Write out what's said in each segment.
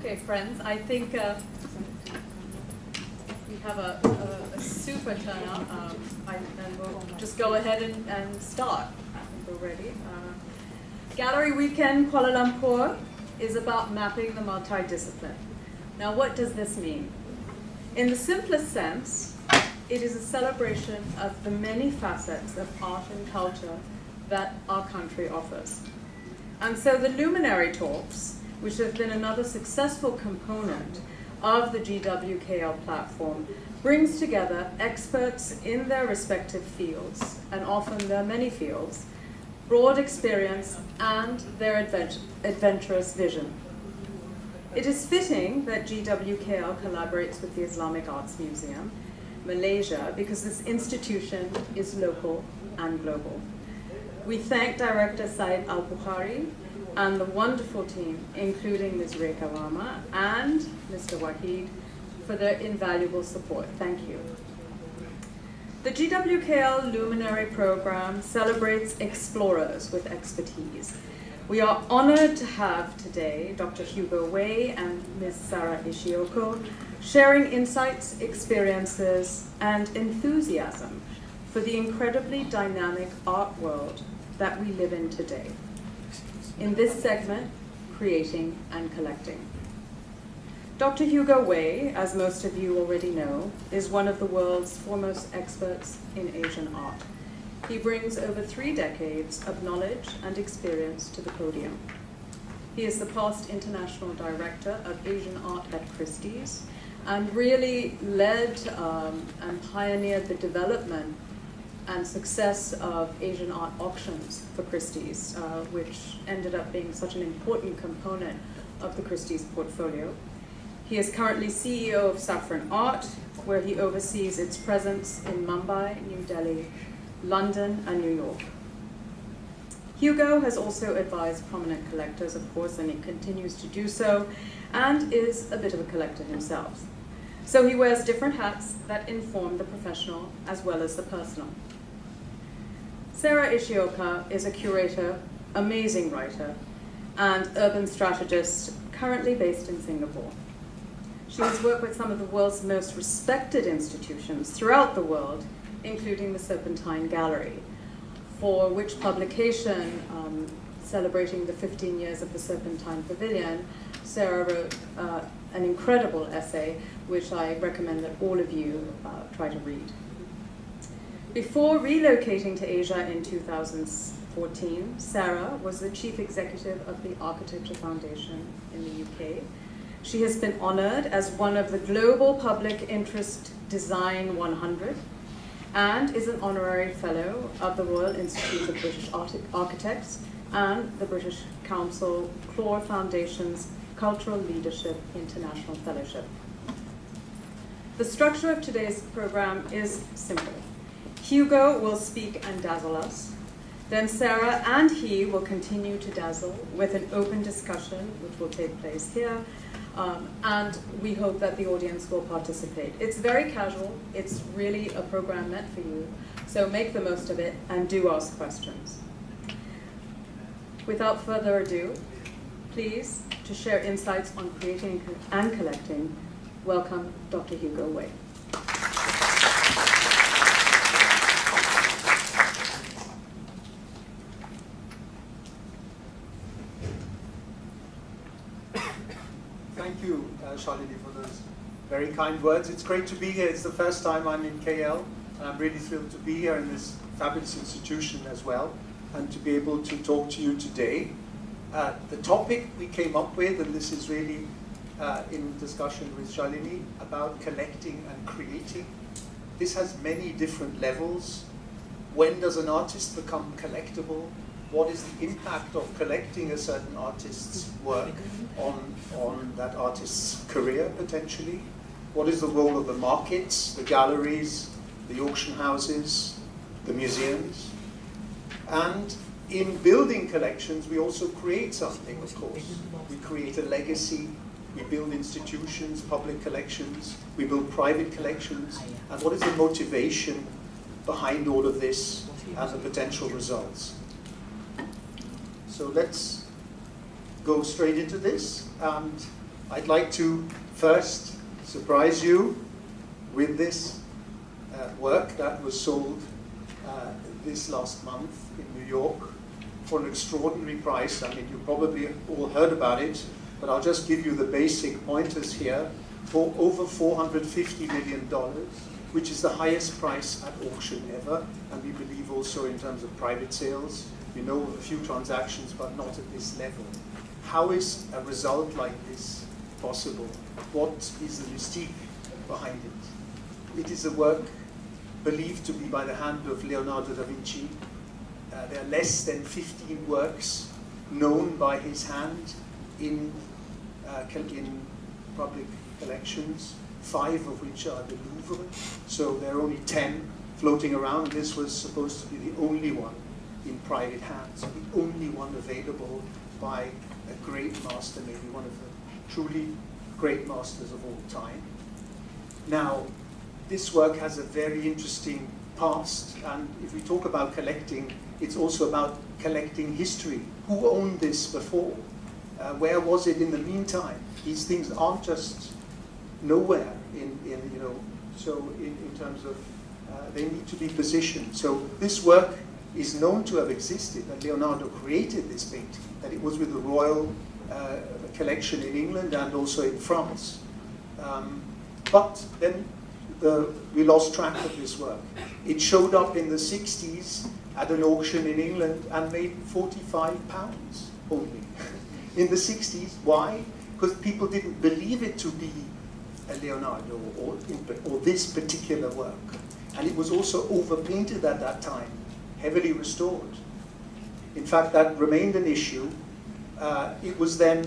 Okay, friends, I think we have a super turnout, and we'll just go ahead and start. I think we're ready. Gallery Weekend Kuala Lumpur is about mapping the multidiscipline. Now, what does this mean? In the simplest sense, it is a celebration of the many facets of art and culture that our country offers. And so the Luminary talks, which have been another successful component of the GWKL platform, brings together experts in their respective fields, and often their many fields, broad experience, and their adventurous vision. It is fitting that GWKL collaborates with the Islamic Arts Museum, Malaysia, because this institution is local and global. We thank Director Said Al-Bukhari and the wonderful team, including Ms. Rekha Rama and Mr. Wahid, for their invaluable support. Thank you. The GWKL Luminary program celebrates explorers with expertise. We are honored to have today Dr. Hugo Weihe and Ms. Sarah Ichioka sharing insights, experiences, and enthusiasm for the incredibly dynamic art world that we live in today. In this segment, Creating and Collecting. Dr. Hugo Weihe, as most of you already know, is one of the world's foremost experts in Asian art. He brings over 3 decades of knowledge and experience to the podium. He is the past international director of Asian art at Christie's and really led and pioneered the development and success of Asian art auctions for Christie's, which ended up being such an important component of the Christie's portfolio. He is currently CEO of Saffron Art, where he oversees its presence in Mumbai, New Delhi, London, and New York. Hugo has also advised prominent collectors, of course, and he continues to do so, and is a bit of a collector himself. So he wears different hats that inform the professional as well as the personal. Sarah Ichioka is a curator, amazing writer, and urban strategist currently based in Singapore. She has worked with some of the world's most respected institutions throughout the world, including the Serpentine Gallery, for which publication, celebrating the 15 years of the Serpentine Pavilion, Sarah wrote an incredible essay, which I recommend that all of you try to read. Before relocating to Asia in 2014, Sarah was the chief executive of the Architecture Foundation in the UK. She has been honored as one of the Global Public Interest Design 100 and is an honorary fellow of the Royal Institute of British Architects and the British Council Clore Foundation's Cultural Leadership International Fellowship. The structure of today's program is simple. Hugo will speak and dazzle us. Then Sarah and he will continue to dazzle with an open discussion, which will take place here, and we hope that the audience will participate. It's very casual. It's really a program meant for you, so make the most of it and do ask questions. Without further ado, please, to share insights on creating and collecting, welcome Dr. Hugo Weihe. Thank you, Shalini, for those very kind words. It's great to be here. It's the first time I'm in KL, and I'm really thrilled to be here in this fabulous institution as well, and to be able to talk to you today. The topic we came up with, and this is really in discussion with Shalini, about collecting and creating. This has many different levels. When does an artist become collectible? What is the impact of collecting a certain artist's work on that artist's career, potentially? What is the role of the markets, the galleries, the auction houses, the museums? And in building collections, we also create something, of course. We create a legacy, we build institutions, public collections, we build private collections. And what is the motivation behind all of this and the potential results? So let's go straight into this. And I'd like to first surprise you with this work that was sold this last month in New York for an extraordinary price. I mean, you probably all heard about it, but I'll just give you the basic pointers here. For over $450 million, which is the highest price at auction ever, and we believe also in terms of private sales. We know of a few transactions, but not at this level. How is a result like this possible? What is the mystique behind it? It is a work believed to be by the hand of Leonardo da Vinci. There are less than 15 works known by his hand in public collections, 5 of which are the Louvre. So there are only 10 floating around. This was supposed to be the only one in private hands, the only one available by a great master, maybe one of the truly great masters of all time. Now, this work has a very interesting past, and if we talk about collecting, it's also about collecting history. Who owned this before? Where was it in the meantime? These things aren't just nowhere in terms of they need to be positioned. So this work is known to have existed, that Leonardo created this painting, that it was with the royal collection in England and also in France. But then we lost track of this work. It showed up in the 60s at an auction in England and made £45 only. In the 60s, why? Because people didn't believe it to be a Leonardo or this particular work. And it was also overpainted at that time, heavily restored. In fact, that remained an issue. It was then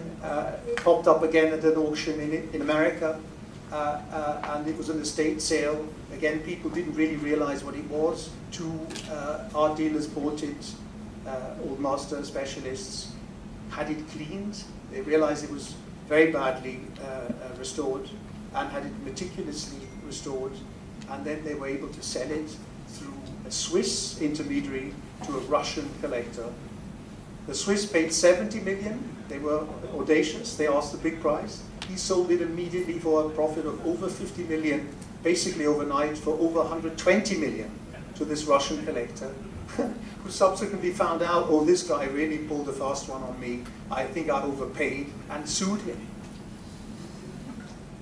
popped up again at an auction in America, and it was an estate sale. Again, people didn't really realize what it was. 2 art dealers bought it, old master specialists, had it cleaned. They realized it was very badly restored and had it meticulously restored, and then they were able to sell it through a Swiss intermediary to a Russian collector. The Swiss paid 70 million. They were audacious. They asked a big price. He sold it immediately for a profit of over 50 million, basically overnight, for over 120 million to this Russian collector, who subsequently found out, oh, this guy really pulled a fast one on me. I think I overpaid, and sued him.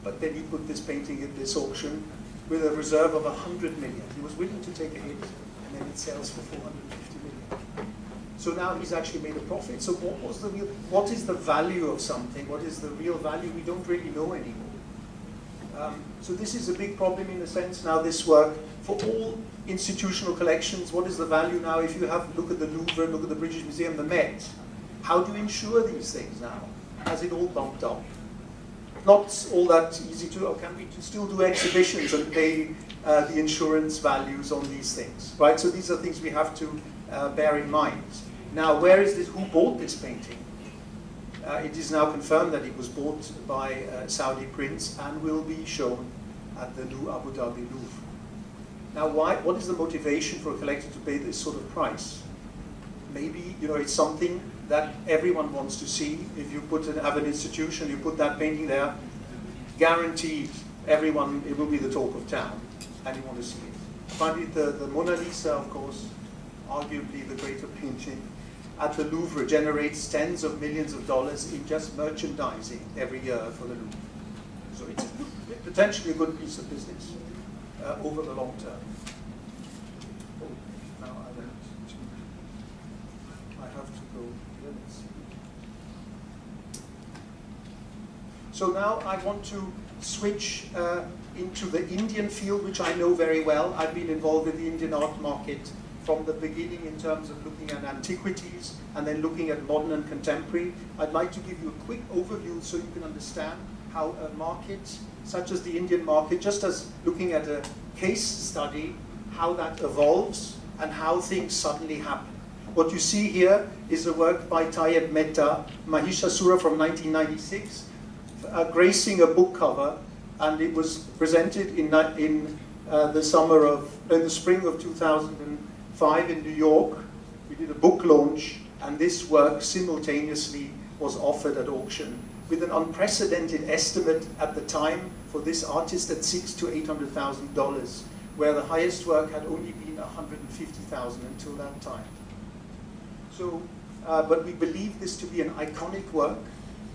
But then he put this painting at this auction with a reserve of 100 million. He was willing to take a hit, and then it sells for 450 million. So now he's actually made a profit. So what is the value of something? What is the real value? We don't really know anymore. So this is a big problem in a sense. Now this work, for all institutional collections, what is the value now? If you look at the Louvre, look at the British Museum, the Met, how do you insure these things now? Has it all bumped up? Not all that easy to, or can we still do exhibitions and pay the insurance values on these things, right? So these are things we have to bear in mind. Now, where is this? Who bought this painting? It is now confirmed that it was bought by a Saudi prince and will be shown at the new Abu Dhabi Louvre. Now, what is the motivation for a collector to pay this sort of price? Maybe, it's something that everyone wants to see. If you have an institution, you put that painting there, guaranteed everyone, it will be the talk of town, and you want to see it. Finally, the Mona Lisa, of course, arguably the greater painting at the Louvre, generates tens of millions of dollars in just merchandising every year for the Louvre. So it's potentially a good piece of business over the long term. Now I have to go here. Let's see. So now I want to switch into the Indian field, which I know very well. I've been involved with the Indian art market from the beginning in terms of looking at antiquities and then looking at modern and contemporary. I'd like to give you a quick overview so you can understand how a market such as the Indian market, just as looking at a case study, how that evolves and how things suddenly happen. What you see here is a work by Tayyab Mehta, Mahishasura from 1996, gracing a book cover, and it was presented in the spring of 2005 in New York. We did a book launch, and this work simultaneously was offered at auction with an unprecedented estimate at the time for this artist at $600,000 to $800,000, where the highest work had only been $150,000 until that time. So, but we believe this to be an iconic work.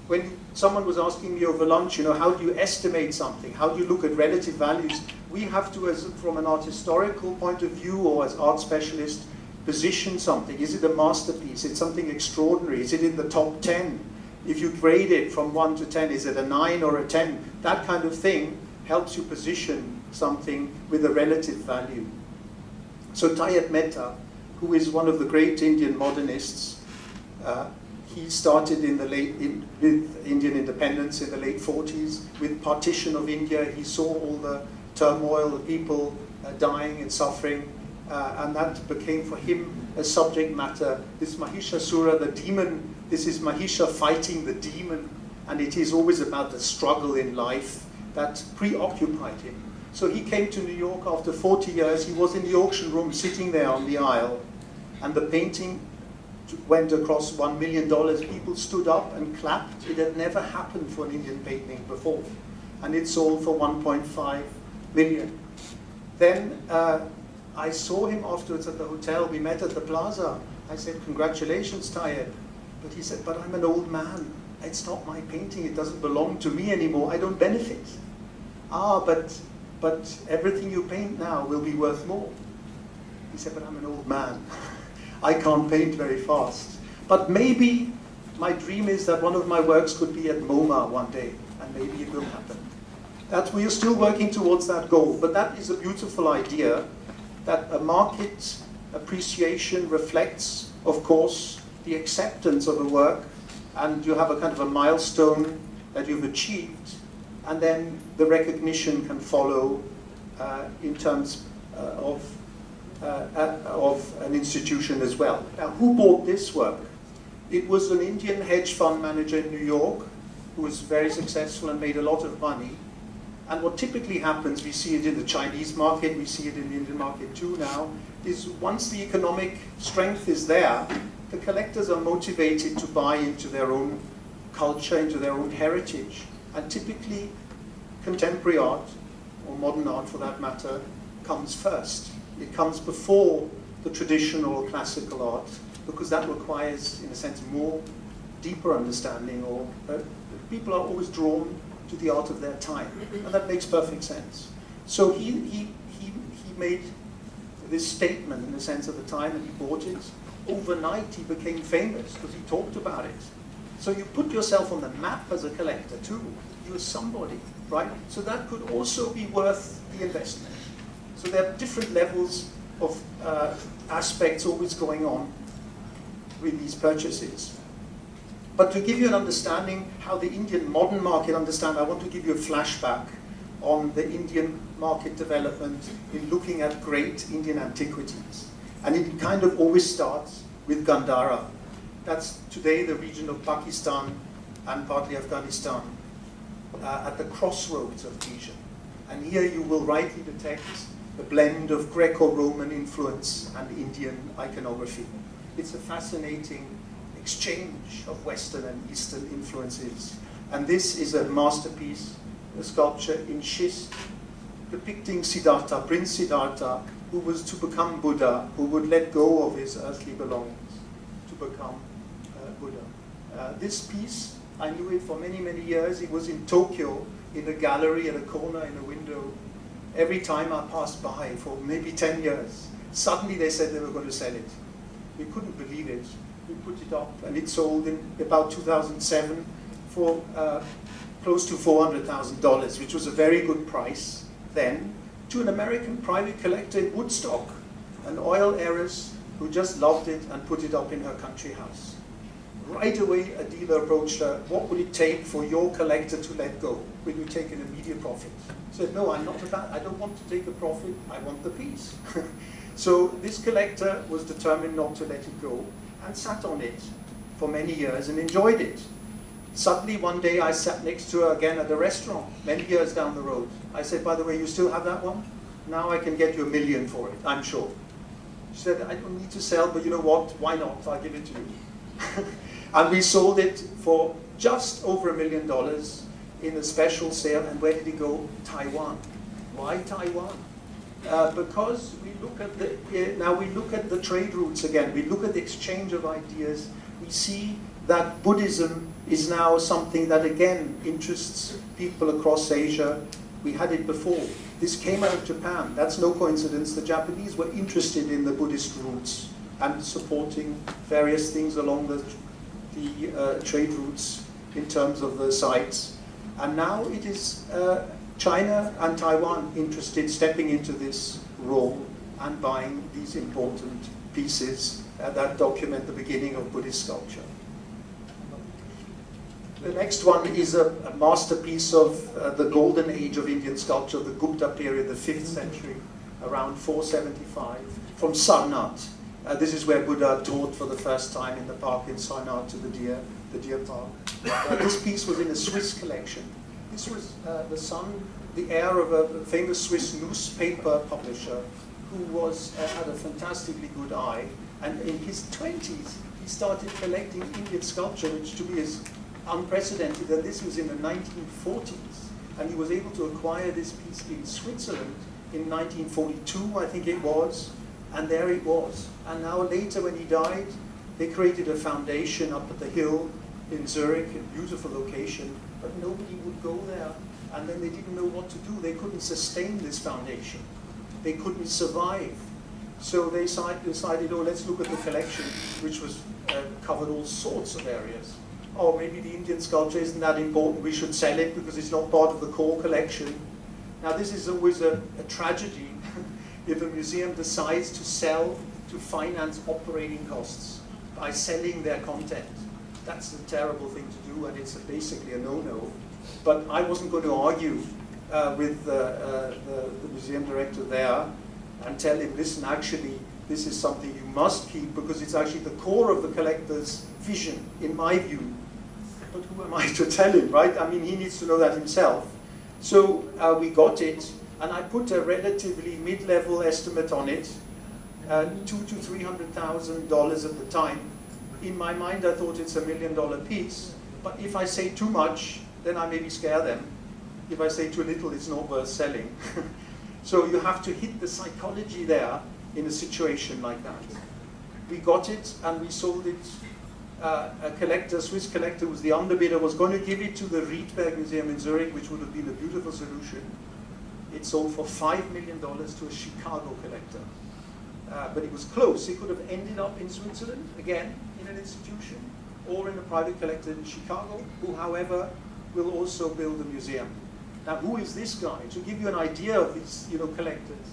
When someone was asking me over lunch, you know, how do you estimate something? How do you look at relative values? We have to, from an art historical point of view or as art specialists, position something. Is it a masterpiece? Is it something extraordinary? Is it in the top 10? If you grade it from 1 to 10, is it a 9 or a 10? That kind of thing helps you position something with a relative value. So Tayeb Mehta, who is one of the great Indian modernists, he started in the with Indian independence in the late 40s. With partition of India, he saw all the turmoil, the people dying and suffering, and that became for him a subject matter. This Mahishasura, the demon, this is Mahisha fighting the demon, and it is always about the struggle in life that preoccupied him. So he came to New York after 40 years. He was in the auction room sitting there on the aisle, and the painting went across $1 million. People stood up and clapped. It had never happened for an Indian painting before. And it sold for 1.5 million. Then I saw him afterwards at the hotel. We met at the plaza. I said, congratulations, Tayeb. But he said, but I'm an old man. It's not my painting. It doesn't belong to me anymore. I don't benefit. Ah, but everything you paint now will be worth more. He said, but I'm an old man. I can't paint very fast. But maybe my dream is that one of my works could be at MoMA one day, and maybe it will happen. That we are still working towards that goal, but that is a beautiful idea, that a market appreciation reflects, of course, the acceptance of a work, and you have a kind of a milestone that you've achieved, and then the recognition can follow in terms of an institution as well. Now, who bought this work? It was an Indian hedge fund manager in New York who was very successful and made a lot of money. And what typically happens, we see it in the Chinese market, we see it in the Indian market too now, is once the economic strength is there, the collectors are motivated to buy into their own culture, into their own heritage. And typically, contemporary art, or modern art for that matter, comes first. It comes before the traditional or classical art, because that requires, in a sense, more deeper understanding, or people are always drawn to the art of their time, and that makes perfect sense. So he made this statement in the sense of the time, and he bought it. Overnight he became famous because he talked about it. So you put yourself on the map as a collector too. You're somebody, right? So that could also be worth the investment. So there are different levels of aspects always going on with these purchases. But to give you an understanding how the Indian modern market I want to give you a flashback on the Indian market development in looking at great Indian antiquities. And it kind of always starts with Gandhara. That's today the region of Pakistan and partly Afghanistan, at the crossroads of Asia. And here you will rightly detect the blend of Greco-Roman influence and Indian iconography. It's a fascinating exchange of Western and Eastern influences. And this is a masterpiece, a sculpture in schist, depicting Siddhartha, Prince Siddhartha, who was to become Buddha, who would let go of his earthly belongings to become Buddha. This piece, I knew it for many, many years. It was in Tokyo, in a gallery at a corner in a window. Every time I passed by for maybe 10 years, suddenly they said they were going to sell it. We couldn't believe it. We put it up, and it sold in about 2007 for close to $400,000, which was a very good price then, to an American private collector in Woodstock, an oil heiress who just loved it and put it up in her country house. Right away, a dealer approached her. What would it take for your collector to let go? Will you take an immediate profit? She said, no, I don't want to take a profit. I want the piece. So this collector was determined not to let it go and sat on it for many years and enjoyed it. Suddenly one day I sat next to her again at a restaurant, many years down the road. I said, by the way, you still have that one? Now I can get you $1 million for it, I'm sure. She said, I don't need to sell, but you know what? Why not? I'll give it to you. And we sold it for just over $1 million in a special sale. And where did it go? Taiwan. Why Taiwan? Because we look at now we look at the trade routes again. We look at the exchange of ideas. We see that Buddhism is now something that again interests people across Asia. We had it before. This came out of Japan. That's no coincidence. The Japanese were interested in the Buddhist roots and supporting various things along the trade routes in terms of the sites. And now it is China and Taiwan interested, stepping into this role and buying these important pieces that document the beginning of Buddhist sculpture. The next one is a masterpiece of the golden age of Indian sculpture, the Gupta period, the 5th century, around 475, from Sarnath. This is where Buddha taught for the first time in the park in Sarnath to the deer park. This piece was in a Swiss collection. This was the son, the heir of a famous Swiss newspaper publisher who had a fantastically good eye. And in his 20s, he started collecting Indian sculpture, which to me is unprecedented. And this was in the 1940s. And he was able to acquire this piece in Switzerland in 1942, I think it was. And there it was. And now later when he died, they created a foundation up at the hill in Zurich, a beautiful location, but nobody would go there. And then they didn't know what to do. They couldn't sustain this foundation. They couldn't survive. So they decided, oh, let's look at the collection, which was covered all sorts of areas. Oh, maybe the Indian sculpture isn't that important. We should sell it because it's not part of the core collection. Now, this is always a tragedy if a museum decides to sell to finance operating costs by selling their content. That's a terrible thing to do, and it's basically a no-no. But I wasn't going to argue with the museum director there and tell him, listen, actually, this is something you must keep because it's actually the core of the collector's vision, in my view. But who am I to tell him, right? I mean, he needs to know that himself. So we got it, and I put a relatively mid-level estimate on it, $200,000 to $300,000 at the time. In my mind, I thought it's $1 million piece, but if I say too much, then I maybe scare them. If I say too little, it's not worth selling. So you have to hit the psychology there in a situation like that. We got it, and we sold it. A collector, Swiss collector, was the underbidder, was going to give it to the Riedberg Museum in Zurich, which would have been a beautiful solution. It sold for $5 million to a Chicago collector. But it was close. It could have ended up in Switzerland, again, in an institution, or in a private collector in Chicago, who, however, will also build a museum. Now, who is this guy? To give you an idea of these, collectors.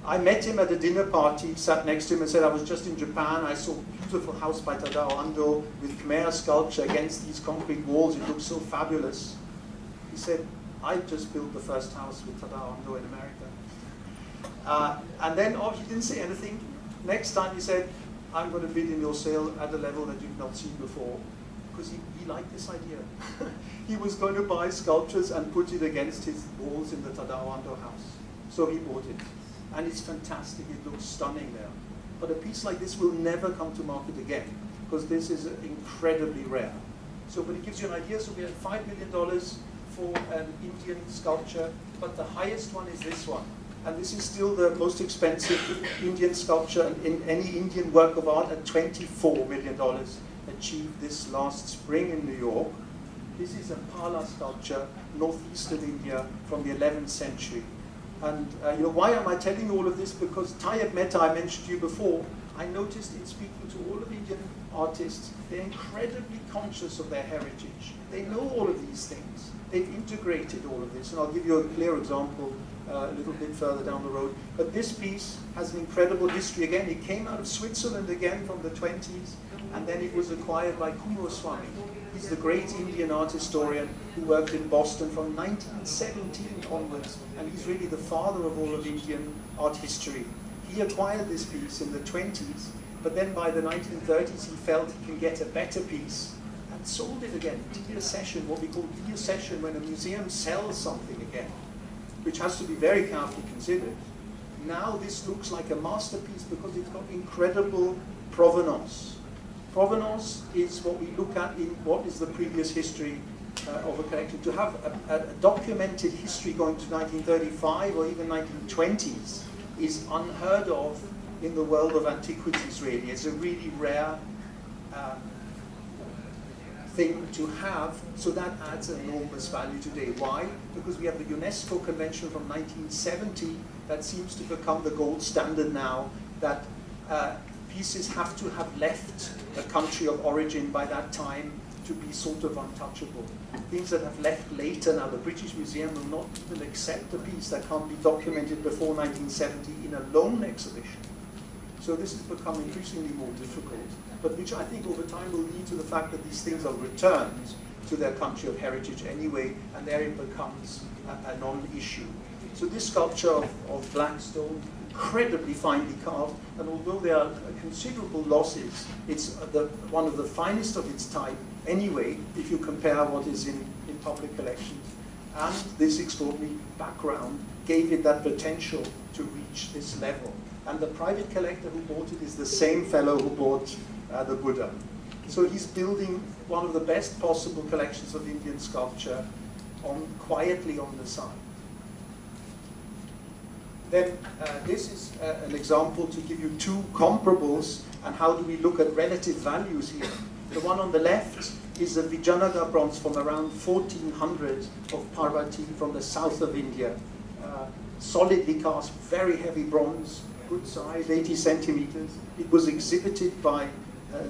I met him at a dinner party, sat next to him and said, I was just in Japan, I saw a beautiful house by Tadao Ando with Khmer sculpture against these concrete walls, it looks so fabulous. He said, I just built the first house with Tadao Ando in America. And then, he didn't say anything. Next time he said, I'm going to bid in your sale at a level that you've not seen before. Because he liked this idea. He was going to buy sculptures and put it against his walls in the Tadao Ando house. So he bought it. And it's fantastic, it looks stunning there. But a piece like this will never come to market again, because this is incredibly rare. So, but it gives you an idea, so we had $5 million for an Indian sculpture, but the highest one is this one. And this is still the most expensive Indian sculpture in any Indian work of art at $24 million, achieved this last spring in New York. This is a Pala sculpture, northeastern India, from the 11th century. And why am I telling you all of this? Because Tayyab Mehta, I mentioned to you before, I noticed in speaking to all of Indian artists, they're incredibly conscious of their heritage. They know all of these things. They've integrated all of this. And I'll give you a clear example a little bit further down the road. But this piece has an incredible history. Again, it came out of Switzerland again from the 20s, and then it was acquired by Kumar. He's the great Indian art historian who worked in Boston from 1917 onwards, and he's really the father of all of Indian art history. He acquired this piece in the 20s, but then by the 1930s he felt he can get a better piece and sold it again. Deaccession, what we call deaccession, when a museum sells something again, which has to be very carefully considered. Now this looks like a masterpiece because it's got incredible provenance. Provenance is what we look at in what is the previous history of a collection. To have a documented history going to 1935 or even 1920s is unheard of in the world of antiquities, really. It's a really rare thing to have, so that adds enormous value today. Why? Because we have the UNESCO Convention from 1970 that seems to become the gold standard now, that pieces have to have left the country of origin by that time to be sort of untouchable. Things that have left later now, the British Museum will not even accept a piece that can't be documented before 1970 in a loan exhibition. So this has become increasingly more difficult, but which I think over time will lead to the fact that these things are returned to their country of heritage anyway, and there it becomes a non-issue. So this sculpture of black stone, incredibly finely carved, and although there are considerable losses, it's one of the finest of its type anyway, if you compare what is in public collections. And this extraordinary background gave it that potential to reach this level. And the private collector who bought it is the same fellow who bought the Buddha. So he's building one of the best possible collections of Indian sculpture quietly on the side. Then this is an example to give you two comparables, and how do we look at relative values here. The one on the left is a Vijayanagar bronze from around 1400 of Parvati from the south of India. Solidly cast, very heavy bronze, good size, 80 centimeters. It was exhibited by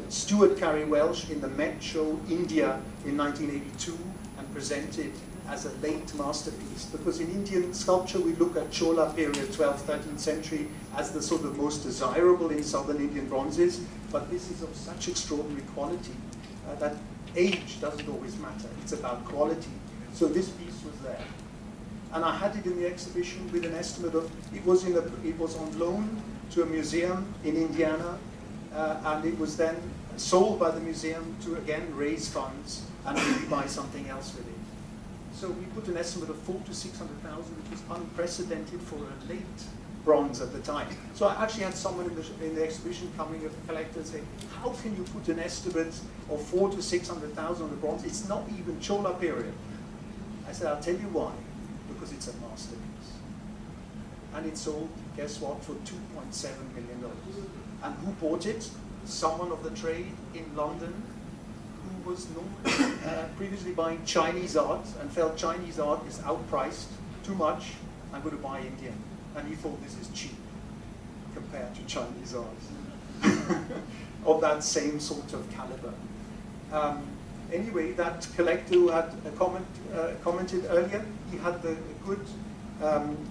Stuart Carey Welsh in the Met Show, India, in 1982, and presented as a late masterpiece. Because in Indian sculpture, we look at Chola period, 12th, 13th century, as the sort of most desirable in southern Indian bronzes, but this is of such extraordinary quality that age doesn't always matter. It's about quality. So this piece was there. And I had it in the exhibition with an estimate of, it was on loan to a museum in Indiana, and it was then sold by the museum to, again, raise funds and maybe buy something else with it. So we put an estimate of 400,000 to 600,000, which was unprecedented for a late bronze at the time. So I actually had someone in the exhibition coming as a collector and say, how can you put an estimate of 400,000 to 600,000 on the bronze? It's not even Chola period. I said, I'll tell you why. Because it's a masterpiece. And it sold, guess what, for $2.7 million. And who bought it? Someone of the trade in London who was previously buying Chinese art and felt Chinese art is outpriced, too much, I'm going to buy Indian. And he thought this is cheap compared to Chinese art of that same sort of caliber. Anyway, that collector who had commented earlier, he had the good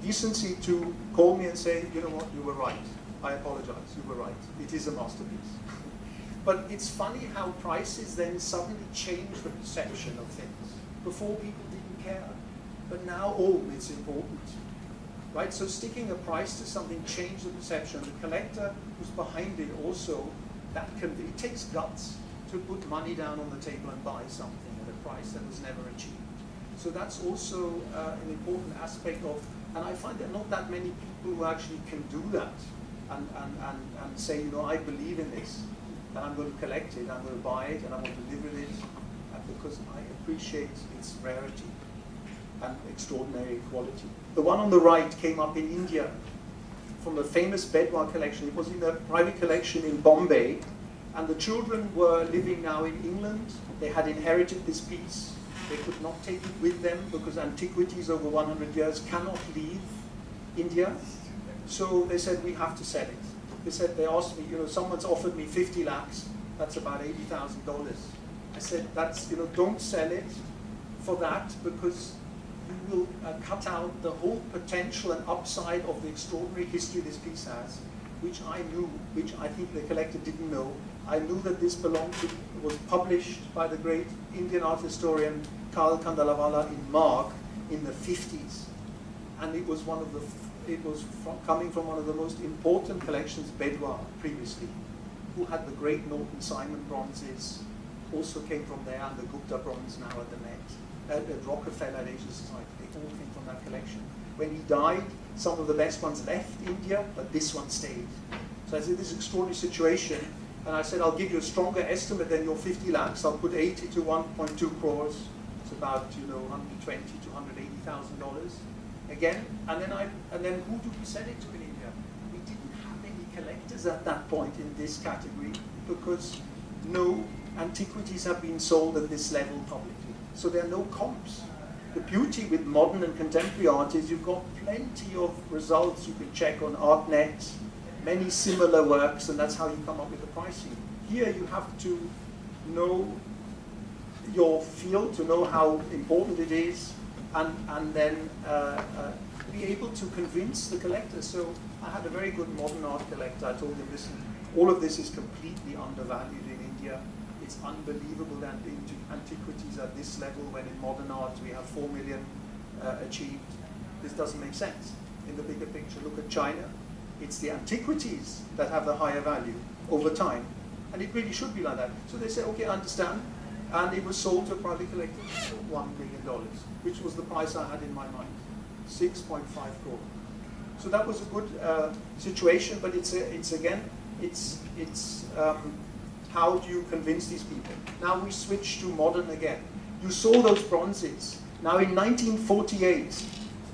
decency to call me and say, you know what, you were right. I apologize, you were right. It is a masterpiece. But it's funny how prices then suddenly change the perception of things. Before, people didn't care. But now, oh, it's important. Right? So sticking a price to something changed the perception. The collector who's behind it also, it takes guts to put money down on the table and buy something at a price that was never achieved. So that's also an important aspect of, and I find there are not that many people who actually can do that and say, you know, I believe in this, and I'm going to collect it, I'm going to buy it, and I want to live with it, because I appreciate its rarity and extraordinary quality. The one on the right came up in India from the famous Bedouin collection. It was in a private collection in Bombay, and the children were living now in England. They had inherited this piece. They could not take it with them because antiquities over 100 years cannot leave India. So they said, we have to sell it. They asked me, you know, someone's offered me 50 lakhs, that's about $80,000. I said, that's, you know, don't sell it for that, because you will cut out the whole potential and upside of the extraordinary history this piece has, which I knew, which I think the collector didn't know. I knew that this was published by the great Indian art historian Karl Kandalawala in Marg in the 50s. And it was coming from one of the most important collections, Bedouin, previously, who had the great Norton Simon bronzes, also came from there, and the Gupta bronze now at the Met, at Rockefeller at Asian Society. They all came from that collection. When he died, some of the best ones left India, but this one stayed. So I said, this extraordinary situation, And I said, I'll give you a stronger estimate than your 50 lakhs. I'll put 80 to 1.2 crores. It's about, you know, 120 to 180,000 dollars. Again, and then who do we sell it to in India? We didn't have any collectors at that point in this category because no antiquities have been sold at this level publicly. So there are no comps. The beauty with modern and contemporary art is you've got plenty of results you can check on ArtNet, many similar works, and that's how you come up with the pricing. Here you have to know your field, to know how important it is, and then be able to convince the collector. So I had a very good modern art collector. I told him, listen, all of this is completely undervalued in India. It's unbelievable that antiquities at this level, when in modern art we have 4 million achieved. This doesn't make sense. In the bigger picture, look at China. It's the antiquities that have the higher value over time. And it really should be like that. So they say, okay, I understand. And it was sold to a private collector for $1 million, which was the price I had in my mind, 6.5 crore. So that was a good situation, but it's how do you convince these people? Now we switch to modern again. You saw those bronzes. Now in 1948,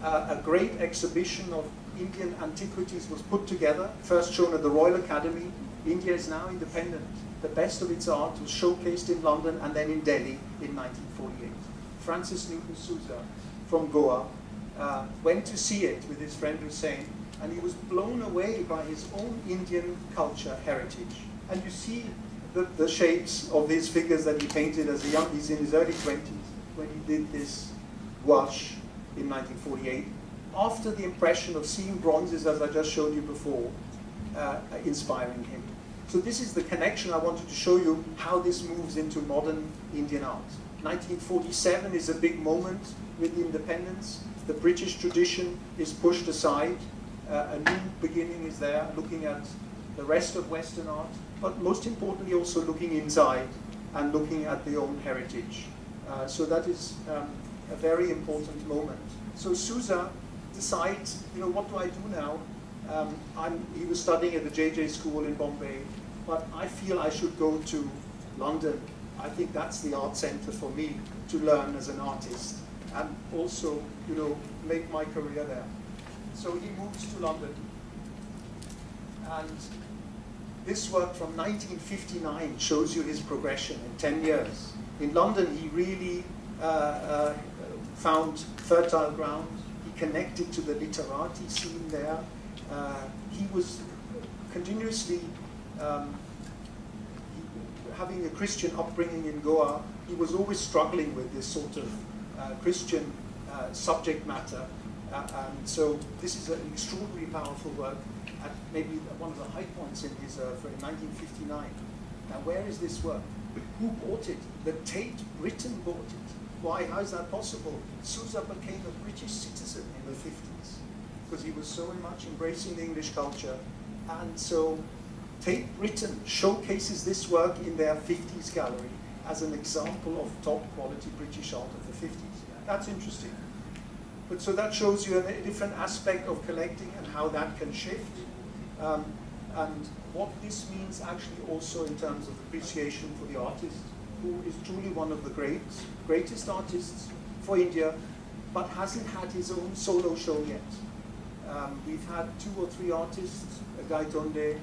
a great exhibition of Indian antiquities was put together, first shown at the Royal Academy. India is now independent. The best of its art was showcased in London and then in Delhi in 1948. Francis Newton Sousa from Goa went to see it with his friend Hussein, and he was blown away by his own Indian culture heritage. And you see the shapes of these figures that he painted as a young, he's in his early 20s when he did this gouache in 1948, after the impression of seeing bronzes, as I just showed you before, inspiring him. So this is the connection I wanted to show you, how this moves into modern Indian art. 1947 is a big moment with independence. The British tradition is pushed aside. A new beginning is there, looking at the rest of Western art, but most importantly also looking inside and looking at their own heritage. So that is a very important moment. So Sousa decides, you know, what do I do now? He was studying at the JJ School in Bombay, but I feel I should go to London. I think that's the art center for me to learn as an artist and also, you know, make my career there. So he moves to London, and this work from 1959 shows you his progression in 10 years. In London, he really found fertile ground. He connected to the literati scene there. He was continuously having a Christian upbringing in Goa. He was always struggling with this sort of Christian subject matter. And so this is an extraordinarily powerful work at maybe one of the high points in his for 1959. Now where is this work? Who bought it? The Tate Britain bought it. Why? How is that possible? Sousa became a British citizen in the 50s because he was so much embracing the English culture. And so Tate Britain showcases this work in their 50s gallery as an example of top quality British art of the 50s. That's interesting. But so that shows you a different aspect of collecting and how that can shift. And what this means actually also in terms of appreciation for the artist, who is truly one of the greatest artists for India, but hasn't had his own solo show yet. We've had 2 or 3 artists, Gaitonde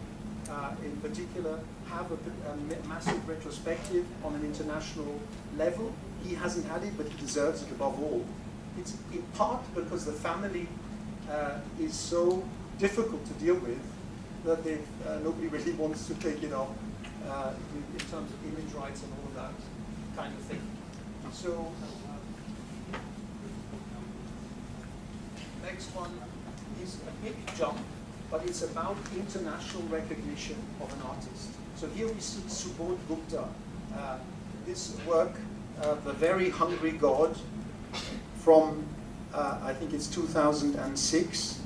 in particular, have a massive retrospective on an international level. He hasn't had it, but he deserves it above all. It's in part because the family is so difficult to deal with that nobody really wants to take it up in terms of image rights and all of that kind of thing. So next one is a big jump, but it's about international recognition of an artist. So here we see Subodh Gupta. This work, The Very Hungry God, from I think it's 2006,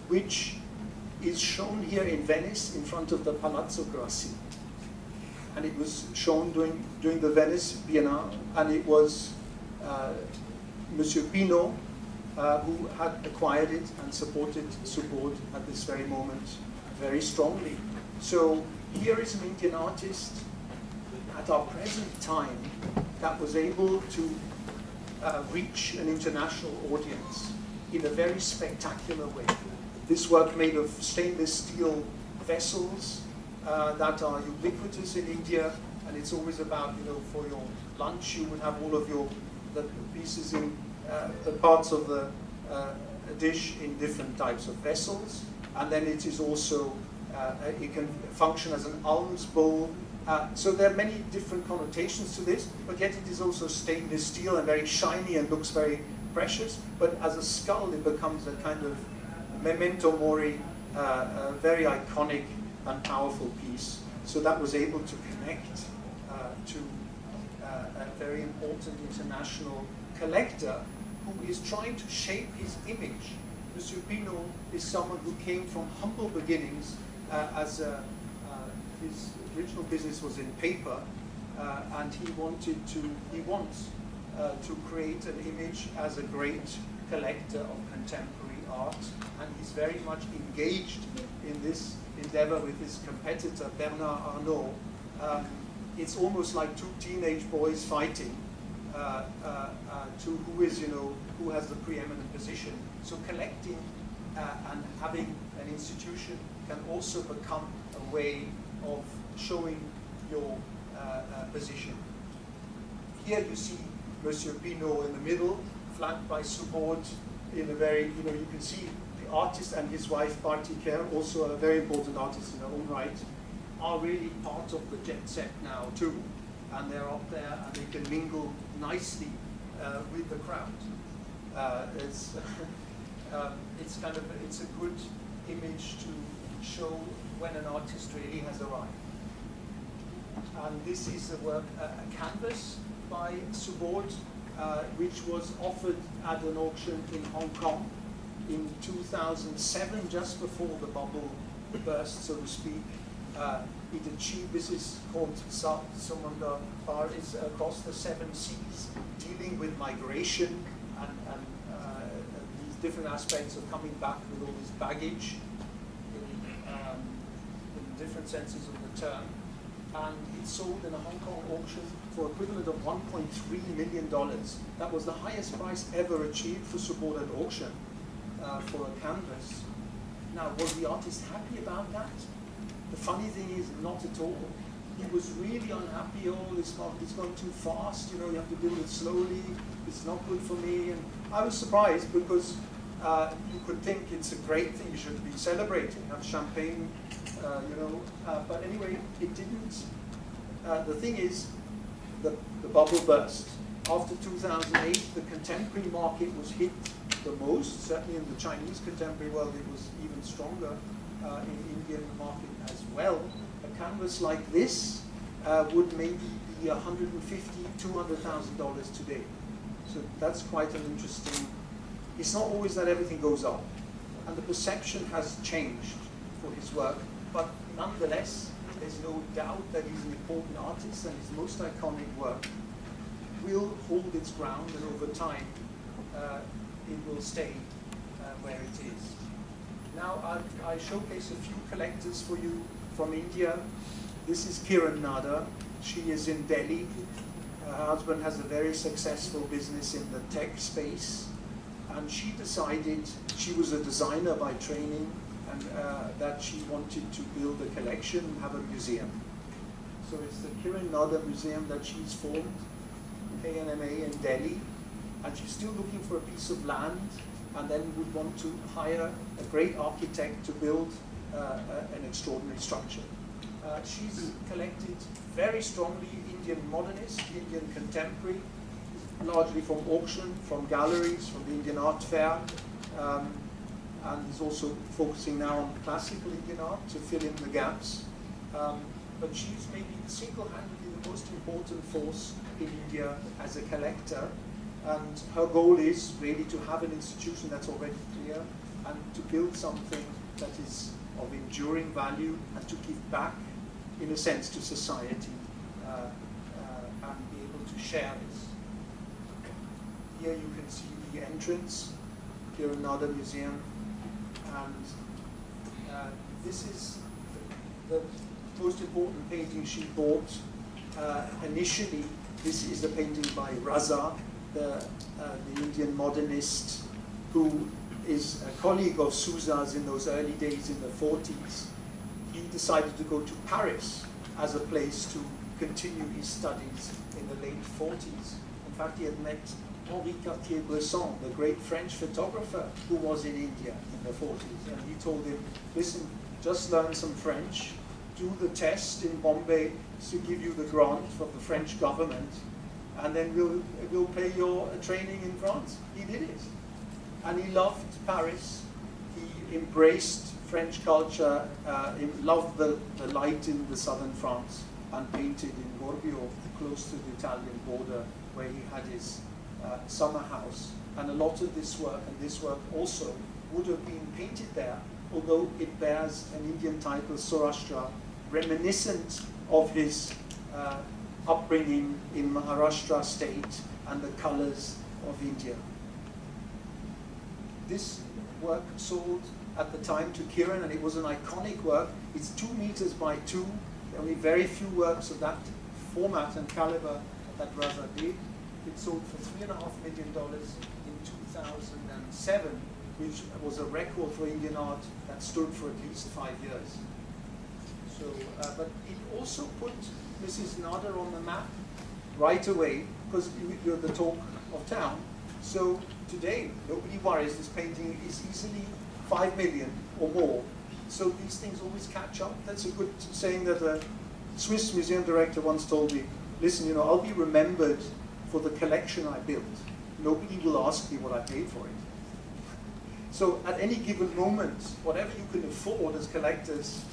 which is shown here in Venice in front of the Palazzo Grassi. And it was shown during the Venice Biennale, and it was Monsieur Pinault who had acquired it and supported Subodh at this very moment very strongly. So here is an Indian artist at our present time that was able to reach an international audience in a very spectacular way. This work made of stainless steel vessels that are ubiquitous in India, and it's always about, you know, for your lunch you would have all of the pieces in the parts of the dish in different types of vessels, and then it is also it can function as an alms bowl. So there are many different connotations to this, but yet it is also stainless steel and very shiny and looks very precious. But as a skull, it becomes a kind of memento mori, very iconic and powerful piece. So that was able to connect to a very important international collector who is trying to shape his image. Monsieur Pinault is someone who came from humble beginnings his original business was in paper, and he wants to create an image as a great collector of contemporary art, and he's very much engaged in this endeavor with his competitor Bernard Arnault. It's almost like two teenage boys fighting to who is, you know, who has the preeminent position. So collecting and having an institution can also become a way of showing your position. Here you see Monsieur Pinault in the middle, flanked by Subod in a very, you know, you can see the artist and his wife, Partiker, also a very important artist in her own right, are really part of the jet set now too. And they're up there and they can mingle nicely with the crowd. It's kind of, it's a good image to show when an artist really has arrived. And this is a work, a canvas by Subod, which was offered at an auction in Hong Kong in 2007, just before the bubble burst, so to speak. It achieved, this is called Samunda Bar, is across the 7 seas, dealing with migration and these different aspects of coming back with all this baggage in different senses of the term. And it sold in a Hong Kong auction for equivalent of $1.3 million. That was the highest price ever achieved for Subod at auction for a canvas. Now, was the artist happy about that? The funny thing is, not at all. He was really unhappy. Oh, it's gone too fast. You know, you have to build it slowly. It's not good for me. And I was surprised because you could think it's a great thing. You should be celebrating, have champagne, you know. But anyway, it didn't. The thing is, the bubble burst. After 2008, the contemporary market was hit the most. Certainly in the Chinese contemporary world, it was even stronger. In Indian market as well. A canvas like this would maybe be $150,000, $200,000 today. So that's quite an interesting. It's not always that everything goes up, and the perception has changed for his work. But nonetheless, there's no doubt that he's an important artist, and his most iconic work will hold its ground, and over time, it will stay where it is. Now I showcase a few collectors for you from India. This is Kiran Nada. She is in Delhi. Her husband has a very successful business in the tech space. And she decided, she was a designer by training, and that she wanted to build a collection and have a museum. So it's the Kiran Nada Museum that she's formed, KNMA in Delhi. And she's still looking for a piece of land, and then would want to hire a great architect to build an extraordinary structure. She's collected very strongly Indian modernist, Indian contemporary, largely from auction, from galleries, from the Indian Art Fair, and is also focusing now on classical Indian art to fill in the gaps. But she's maybe single-handedly the most important force in India as a collector. And her goal is really to have an institution that's already clear and to build something that is of enduring value and to give back, in a sense, to society and be able to share this. Here you can see the entrance, Kiran Nada Museum, and this is the most important painting she bought initially. This is a painting by Raza, the Indian modernist, who is a colleague of Sousa's in those early days in the 40s. He decided to go to Paris as a place to continue his studies in the late 40s. In fact, he had met Henri Cartier-Bresson, the great French photographer who was in India in the 40s. And he told him, listen, just learn some French, do the test in Bombay to give you the grant from the French government, and then we'll pay your training in France. He did it. And he loved Paris. He embraced French culture, he loved the light in the southern France, and painted in Borbio, close to the Italian border, where he had his summer house. And a lot of this work, and this work also, would have been painted there, although it bears an Indian title, Saurashtra, reminiscent of his upbringing in Maharashtra state and the colors of India. This work sold at the time to Kiran, and it was an iconic work. It's 2 meters by 2. There are only very few works of that format and caliber that Raza did. It sold for $3.5 million in 2007, which was a record for Indian art that stood for at least 5 years. So, but it also put Mrs. Nader on the map right away, because you're the talk of town. So today, nobody worries this painting is easily 5 million or more. So these things always catch up. That's a good saying that a Swiss museum director once told me, listen, you know, I'll be remembered for the collection I built. Nobody will ask me what I paid for it. So at any given moment, whatever you can afford as collectors,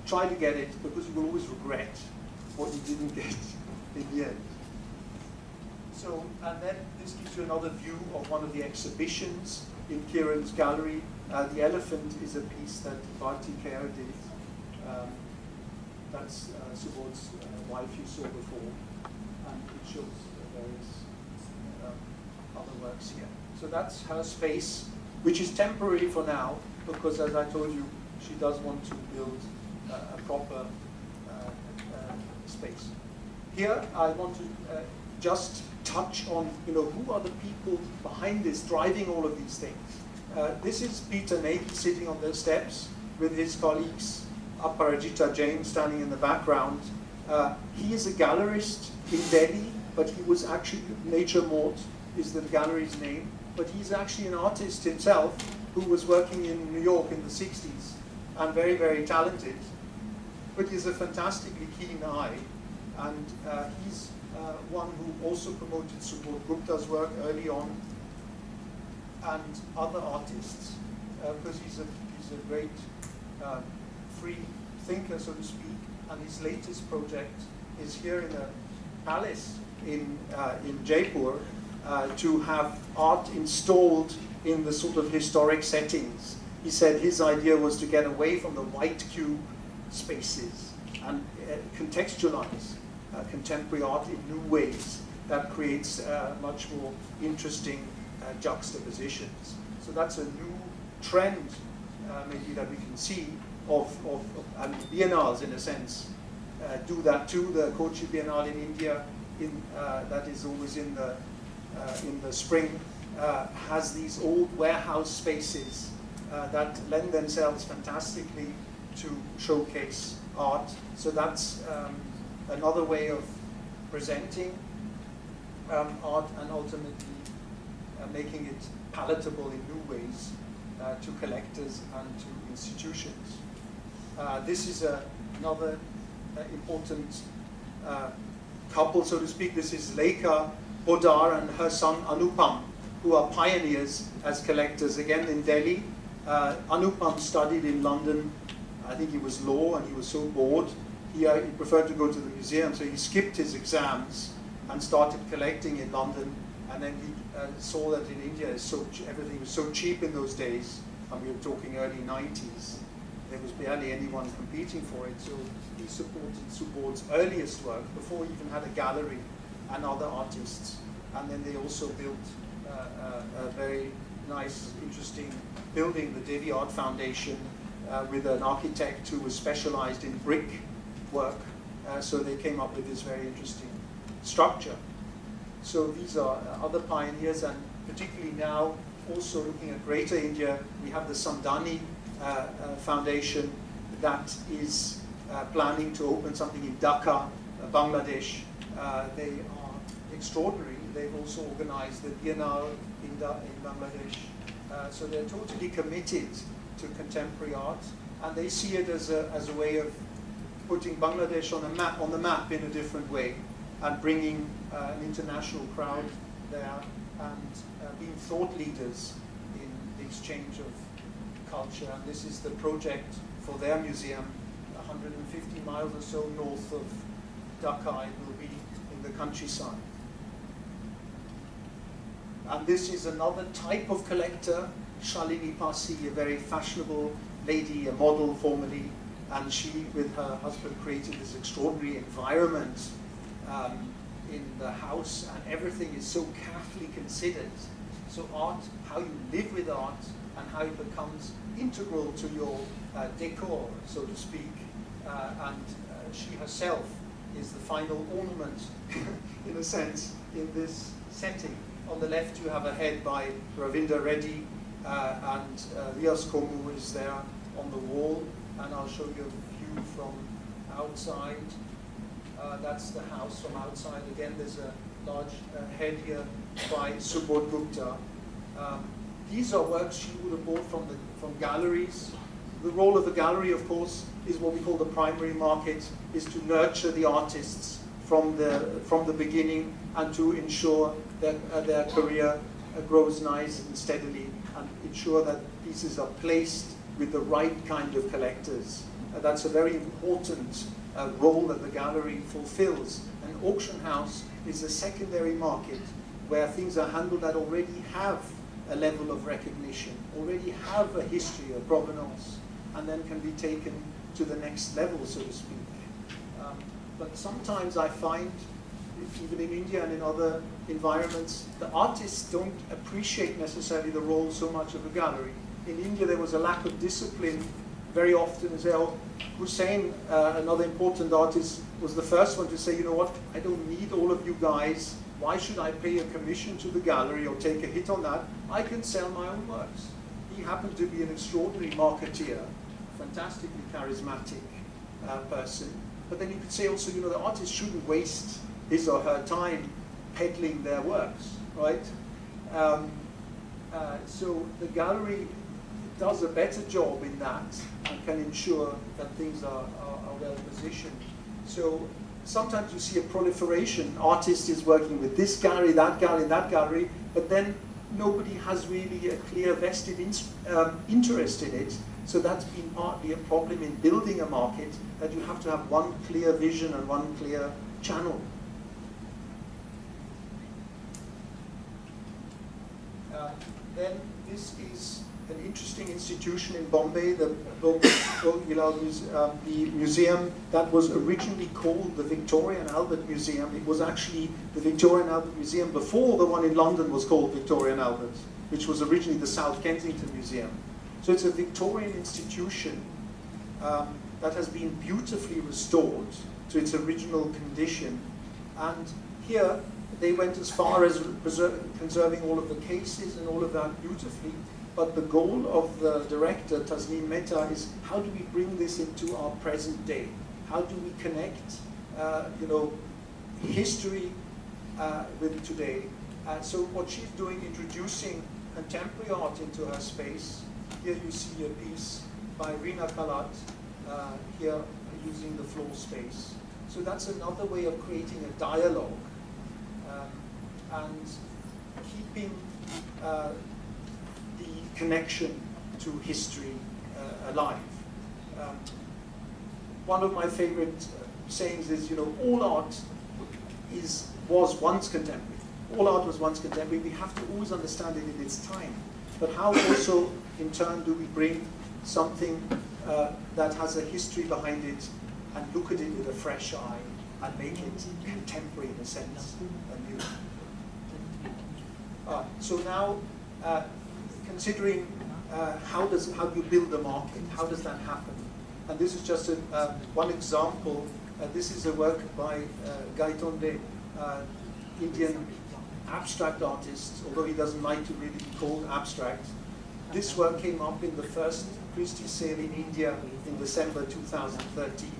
try to get it, because you will always regret what you didn't get in the end. So, and then this gives you another view of one of the exhibitions in Kiran's gallery. The elephant is a piece that Bharti Kher did. That's Subodh's wife you saw before. And it shows various other works here. So that's her space, which is temporary for now, because as I told you, she does want to build a proper space. Here I want to just touch on, you know, who are the people behind this, driving all of these things. This is Peter Naik sitting on the steps with his colleagues, Aparajita Jain standing in the background. He is a gallerist in Delhi, but he was actually, Nature Mort is the gallery's name, but he's actually an artist himself who was working in New York in the 60s and very, very talented. But he's a fantastically keen eye, and he's one who also promoted Subodh Gupta's work early on, and other artists, because he's a great free thinker, so to speak. And his latest project is here in a palace in Jaipur, to have art installed in the sort of historic settings. He said his idea was to get away from the white cube spaces and contextualize contemporary art in new ways that creates much more interesting juxtapositions. So that's a new trend maybe that we can see of and biennales, in a sense, do that too. The Kochi Biennale in India, that is always in the spring, has these old warehouse spaces that lend themselves fantastically to showcase art. So that's another way of presenting art, and ultimately making it palatable in new ways to collectors and to institutions. This is another important couple, so to speak. This is Lekha Bodar and her son Anupam, who are pioneers as collectors, again in Delhi. Anupam studied in London. I think he was law, and he was so bored. He preferred to go to the museum, so he skipped his exams and started collecting in London. And then he saw that in India, everything was so cheap in those days, and we were talking early 90s. There was barely anyone competing for it, so he supported Subodh's earliest work before he even had a gallery and other artists. And then they also built a very nice, interesting building, the Devi Art Foundation, with an architect who was specialized in brick work. So they came up with this very interesting structure. So these are other pioneers, and particularly now, also looking at Greater India, we have the Samdani Foundation that is planning to open something in Dhaka, Bangladesh. They are extraordinary. They've also organized the Biennale in Bangladesh. So they're totally committed to contemporary art, and they see it as a way of putting Bangladesh on the map in a different way, and bringing an international crowd there, and being thought leaders in the exchange of culture. And this is the project for their museum, 150 miles or so north of Dhaka. It will be in the countryside. And this is another type of collector, Shalini Pasi, a very fashionable lady, a model formerly, and she, with her husband, created this extraordinary environment in the house, and everything is so carefully considered. So art, how you live with art, and how it becomes integral to your decor, so to speak. And she herself is the final ornament, in a sense, in this setting. On the left, you have a head by Ravinder Reddy, and Rias Komu is there on the wall. And I'll show you a view from outside. That's the house from outside. Again, there's a large head here by Subodh Gupta. These are works she would have bought from galleries. The role of the gallery, of course, is what we call the primary market, is to nurture the artists from the beginning and to ensure that their career grows nice and steadily, and ensure that pieces are placed with the right kind of collectors. That's a very important role that the gallery fulfills. An auction house is a secondary market where things are handled that already have a level of recognition, already have a history of provenance, and then can be taken to the next level, so to speak. But sometimes I find, even in India and in other environments, the artists don't appreciate necessarily the role so much of a gallery. In India, there was a lack of discipline very often. As Hussein, another important artist, was the first one to say, you know what, I don't need all of you guys. Why should I pay a commission to the gallery or take a hit on that? I can sell my own works. He happened to be an extraordinary marketeer, fantastically charismatic person. But then you could say also, you know, the artist shouldn't waste his or her time peddling their works, right? So the gallery does a better job in that and can ensure that things are well positioned. So sometimes you see a proliferation. Artist is working with this gallery, that gallery, but then nobody has really a clear vested interest in it. So that's been partly a problem in building a market, that you have to have one clear vision and one clear channel. Then this is an interesting institution in Bombay, the museum that was originally called the Victoria and Albert Museum. It was actually the Victoria and Albert Museum before the one in London was called Victoria and Albert, which was originally the South Kensington Museum. So it's a Victorian institution that has been beautifully restored to its original condition. And here they went as far as conserving all of the cases and all of that beautifully. But the goal of the director, Tasneem Mehta, is how do we bring this into our present day? How do we connect, you know, history with today? So what she's doing, introducing contemporary art into her space. Here you see a piece by Reena Kalat, here using the floor space. So that's another way of creating a dialogue and keeping the connection to history alive. One of my favorite sayings is, you know, all art was once contemporary. All art was once contemporary. We have to always understand it in its time. But how also, in turn, do we bring something that has a history behind it and look at it with a fresh eye and make it contemporary in a sense, and new. So now, considering how do you build a market? How does that happen? And this is just one example. This is a work by Gaitonde, Indian abstract artist, although he doesn't like to really be called abstract. This work came up in the first Christie sale in India in December 2013.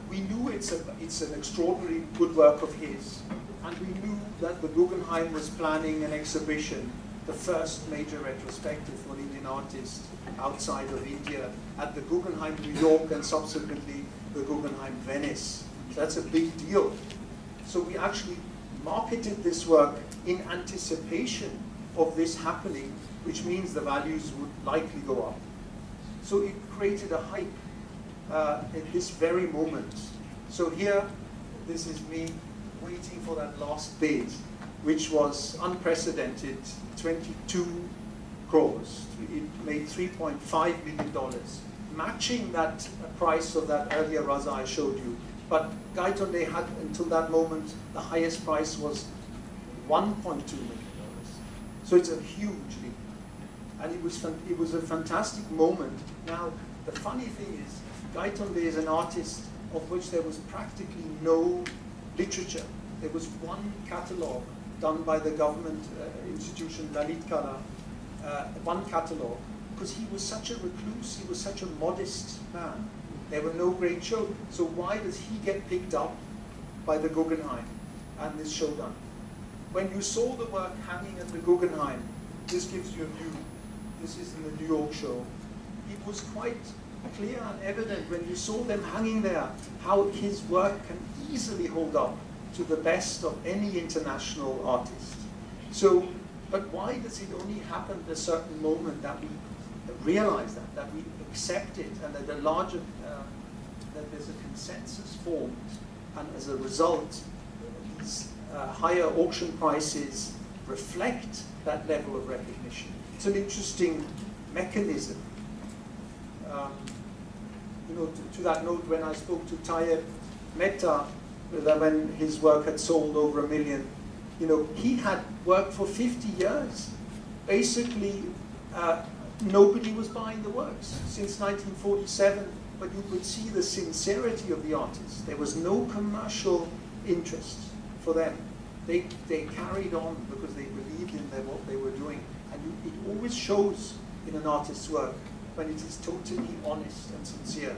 We knew it's an extraordinary good work of his, and we knew that the Guggenheim was planning an exhibition, the first major retrospective for an Indian artist outside of India, at the Guggenheim New York and subsequently the Guggenheim Venice. So that's a big deal. So we actually marketed this work in anticipation of this happening, which means the values would likely go up. So it created a hype at this very moment. So here, this is me waiting for that last bid, which was unprecedented, 22 crores. It made $3.5 million, matching that price of that earlier Raza I showed you. But Gaitonde had, until that moment, the highest price was $1.2 million. So it's a huge leap. And it was a fantastic moment. Now, the funny thing is, Gaitonde is an artist of which there was practically no literature. There was one catalogue done by the government institution, Lalit Kala, one catalogue, because he was such a recluse, he was such a modest man. There were no great shows. So why does he get picked up by the Guggenheim and this show done? When you saw the work hanging at the Guggenheim, this gives you a view. This is in the New York show. It was quite clear and evident when you saw them hanging there how his work can easily hold up to the best of any international artist. So, but why does it only happen at a certain moment that we realize that we accept it, and that the larger, that there's a consensus formed, and as a result, these higher auction prices reflect that level of recognition. It's an interesting mechanism. You know, to that note, when I spoke to Tayyip Mehta, that when his work had sold over 1 million, you know, he had worked for 50 years. Basically, nobody was buying the works since 1947, but you could see the sincerity of the artist. There was no commercial interest for them. They carried on because they believed in what they were doing. And it always shows in an artist's work when it is totally honest and sincere.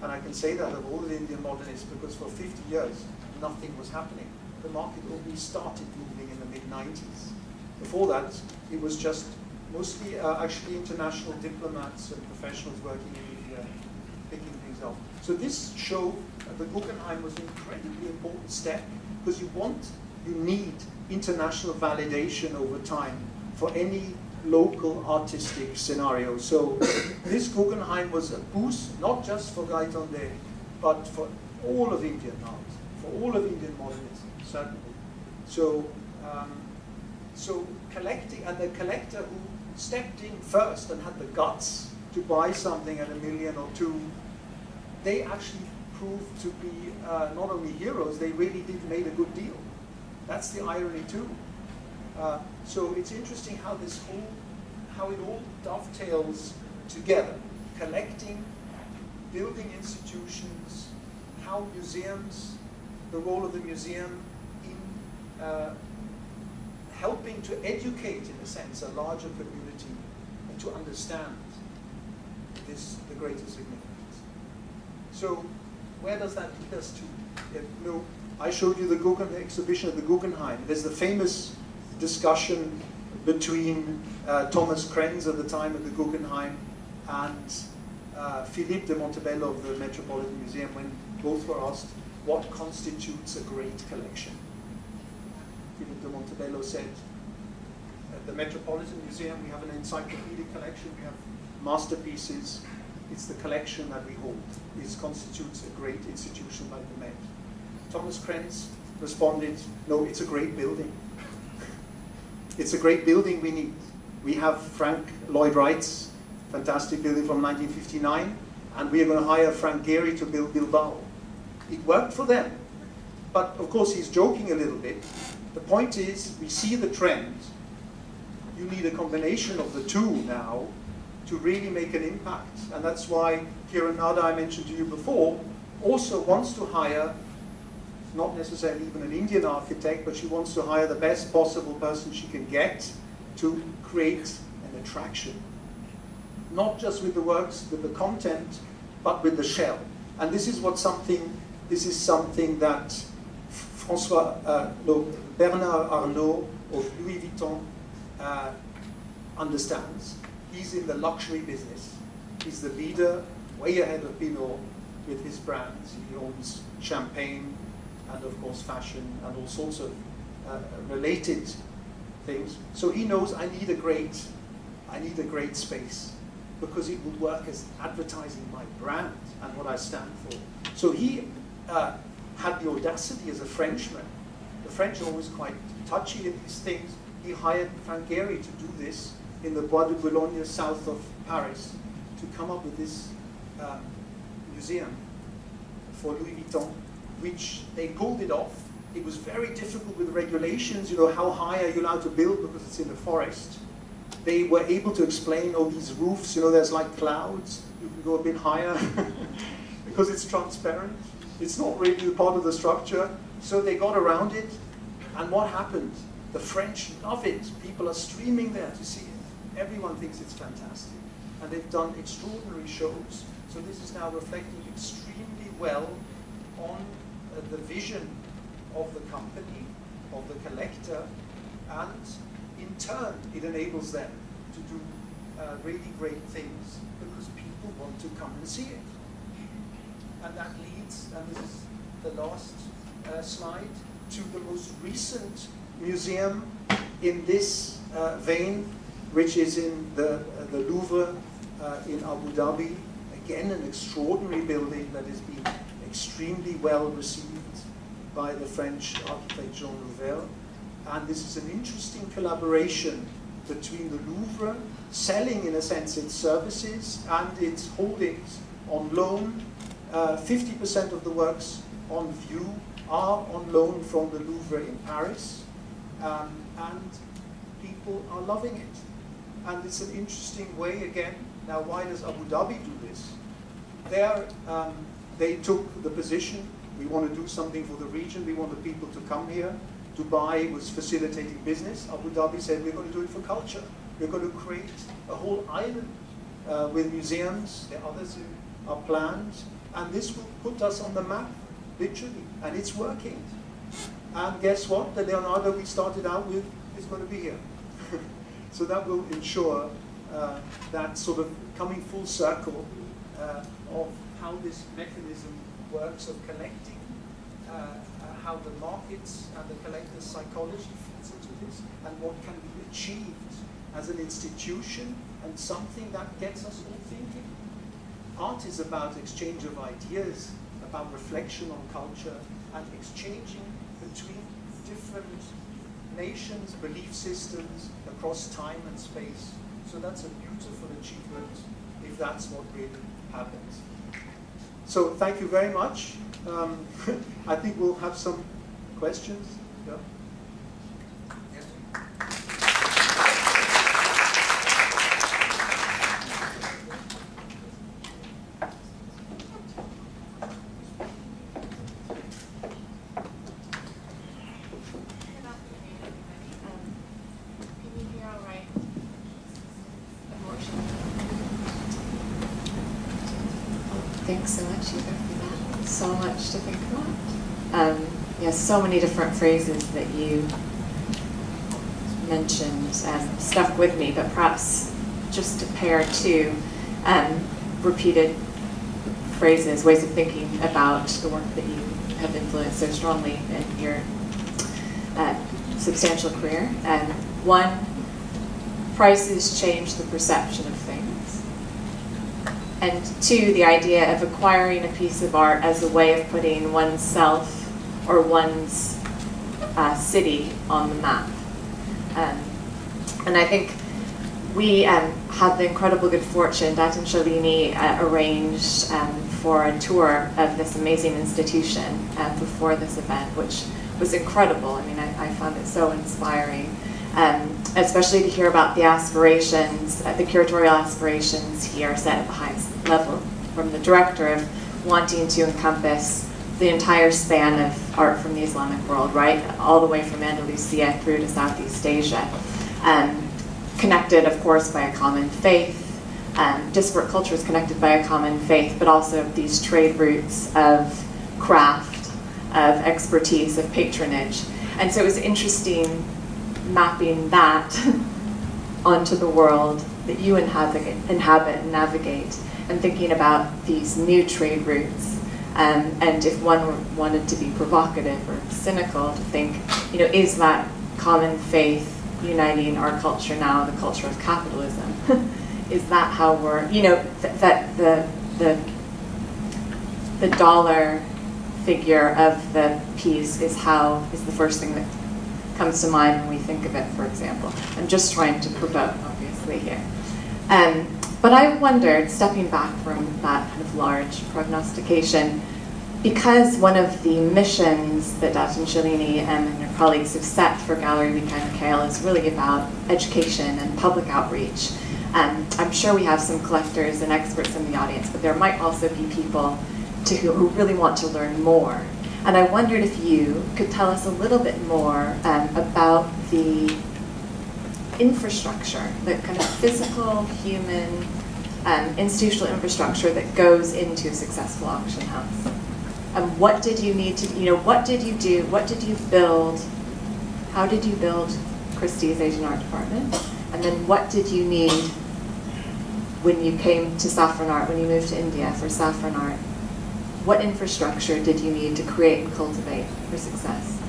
And I can say that of all the Indian modernists, because for 50 years, nothing was happening. The market only started moving in the mid-90s. Before that, it was just mostly actually international diplomats and professionals working in India, picking things up. So this show, the Guggenheim, was an incredibly important step, because you need international validation over time for any local artistic scenario. So this Guggenheim was a boost, not just for Gaitonde, but for all of Indian art, for all of Indian modernism, certainly. So, so collecting, and the collector who stepped in first and had the guts to buy something at $1 million or $2 million, they actually proved to be not only heroes, they really made a good deal. That's the irony too. So it's interesting how how it all dovetails together. Collecting, building institutions, how museums, the role of the museum in helping to educate, in a sense, a larger community and to understand the greater significance. So where does that lead us to? You know, I showed you the Guggenheim exhibition at the Guggenheim. There's the famous discussion between Thomas Krenz at the time at the Guggenheim and Philippe de Montebello of the Metropolitan Museum, when both were asked what constitutes a great collection. Philippe de Montebello said, at the Metropolitan Museum we have an encyclopedic collection, we have masterpieces, it's the collection that we hold. This constitutes a great institution like the Met. Thomas Krenz responded, no, it's a great building. It's a great building we need. We have Frank Lloyd Wright's fantastic building from 1959, and we are going to hire Frank Gehry to build Bilbao. It worked for them. But of course he's joking a little bit. The point is, we see the trend. you need a combination of the two now to really make an impact. And that's why Kiran Nada, I mentioned to you before, also wants to hire, not necessarily even an Indian architect, but she wants to hire the best possible person she can get to create an attraction. Not just with the works, with the content, but with the shell. And this is something that Bernard Arnault of Louis Vuitton understands. He's in the luxury business. He's the leader, way ahead of Pinot with his brands. He owns champagne and of course fashion and all sorts of related things. So he knows I need a great space because it would work as advertising my brand and what I stand for. So he had the audacity as a Frenchman. The French are always quite touchy in these things. He hired Frank Gehry to do this in the Bois de Boulogne south of Paris to come up with this museum for Louis Vuitton, which they pulled it off. It was very difficult with regulations, you know, how high are you allowed to build because it's in the forest. They were able to explain all these roofs, you know, there's like clouds, you can go a bit higher because it's transparent. It's not really part of the structure. So they got around it, and what happened? The French love it. People are streaming there to see it. Everyone thinks it's fantastic. And they've done extraordinary shows. So this is now reflecting extremely well on the vision of the company, of the collector, and in turn, it enables them to do really great things because people want to come and see it. And that leads, and this is the last slide, to the most recent museum in this vein, which is in the Louvre in Abu Dhabi. Again, an extraordinary building that has been extremely well received by the French architect Jean Nouvel. And this is an interesting collaboration between the Louvre, selling in a sense its services and its holdings on loan. 50% of the works on view are on loan from the Louvre in Paris, and people are loving it. And it's an interesting way, again, now why does Abu Dhabi do this? There, they took the position, we want to do something for the region, we want the people to come here. Dubai was facilitating business. Abu Dhabi said, we're going to do it for culture. We're going to create a whole island with museums. There are others who are planned. And this will put us on the map, literally. And it's working. And guess what? The Leonardo we started out with is going to be here. So that will ensure that sort of coming full circle of how this mechanism works of collecting, how the markets and the collector's psychology fits into this, and what can be achieved as an institution and something that gets us all thinking. Art is about exchange of ideas, about reflection on culture, and exchanging between different nations, belief systems, across time and space. So that's a beautiful achievement if that's what really happens. So thank you very much. I think we'll have some questions. Yeah. Thanks so much, Hugo, for that. So much to think about. Yes, so many different phrases that you mentioned stuck with me, but perhaps just to pair two repeated phrases, ways of thinking about the work that you have influenced so strongly in your substantial career. One, prices change the perception of things. And two, the idea of acquiring a piece of art as a way of putting oneself or one's city on the map. And I think we had the incredible good fortune, Dat and Shalini arranged for a tour of this amazing institution before this event, which was incredible. I mean, I found it so inspiring. especially to hear about the aspirations, the curatorial aspirations here set at the highest level from the director of wanting to encompass the entire span of art from the Islamic world, right? All the way from Andalusia through to Southeast Asia. Connected, of course, by a common faith, disparate cultures connected by a common faith, but also these trade routes of craft, of expertise, of patronage. And so it was interesting mapping that onto the world that you inhabit and navigate, and thinking about these new trade routes. And if one wanted to be provocative or cynical, to think, you know, is that common faith uniting our culture now, the culture of capitalism? Is that how we're, you know, that the dollar figure of the piece is the first thing that comes to mind when we think of it, for example. I'm just trying to provoke, obviously, here. But I wondered, stepping back from that kind of large prognostication, because one of the missions that Datin Shalini and her colleagues have set for Gallery Weekend KL is really about education and public outreach. I'm sure we have some collectors and experts in the audience, but there might also be people who really want to learn more. And I wondered if you could tell us a little bit more about the infrastructure, the kind of physical, human, institutional infrastructure that goes into a successful auction house. What did you need to, you know, what did you do, what did you build, how did you build Christie's Asian Art Department? And then what did you need when you came to Saffron Art, when you moved to India for Saffron Art? What infrastructure did you need to create and cultivate for success?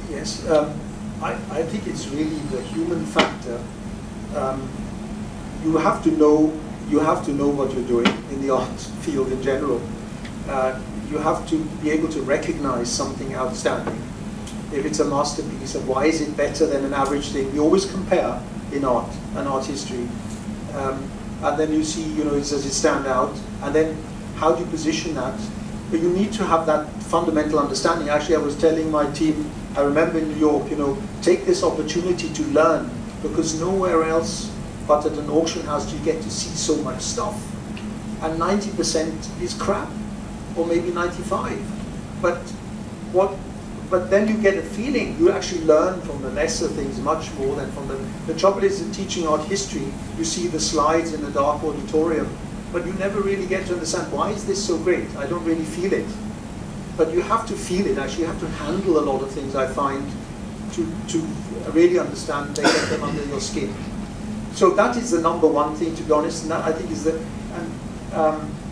Yes, I think it's really the human factor. You have to know what you're doing in the art field in general. You have to be able to recognize something outstanding. If it's a masterpiece, and why is it better than an average thing? We always compare in art and art history. And then you see, you know, does it stand out? And then how do you position that? But you need to have that fundamental understanding. Actually, I was telling my team, I remember in New York, you know, take this opportunity to learn, because nowhere else but at an auction house do you get to see so much stuff. And 90% is crap, or maybe 95. But then you get a feeling, you actually learn from the lesser things much more than from the trouble is in teaching art history, you see the slides in the dark auditorium, but you never really get to understand, why is this so great? I don't really feel it. But you have to feel it, actually. You have to handle a lot of things, I find, to really understand, they get them under your skin. So that is the number one thing, to be honest, and that I think is that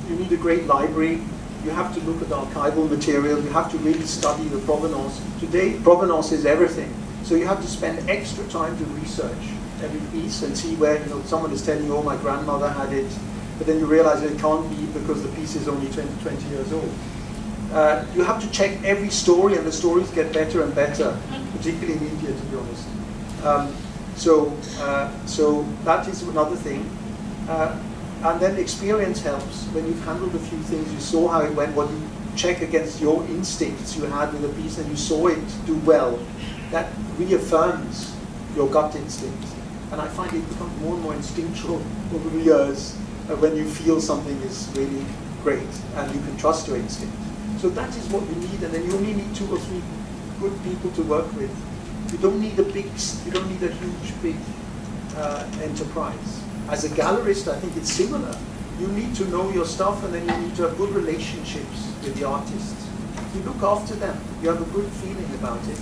you need a great library. You have to look at archival material. You have to really study the provenance. Today, provenance is everything. So you have to spend extra time to research every piece and see where, you know, someone is telling you, oh, my grandmother had it, but then you realize it can't be because the piece is only 20 years old. You have to check every story, and the stories get better and better, particularly in India, to be honest. So that is another thing. And then experience helps. When you've handled a few things, you saw how it went, what you check against your instincts you had with a piece, and you saw it do well. That reaffirms your gut instinct. And I find it becomes more and more instinctual over the years when you feel something is really great and you can trust your instinct. So that is what you need, and then you only need 2 or 3 good people to work with. You don't need a huge, big enterprise. As a gallerist, I think it's similar. You need to know your stuff, and then you need to have good relationships with the artists. You look after them. You have a good feeling about it.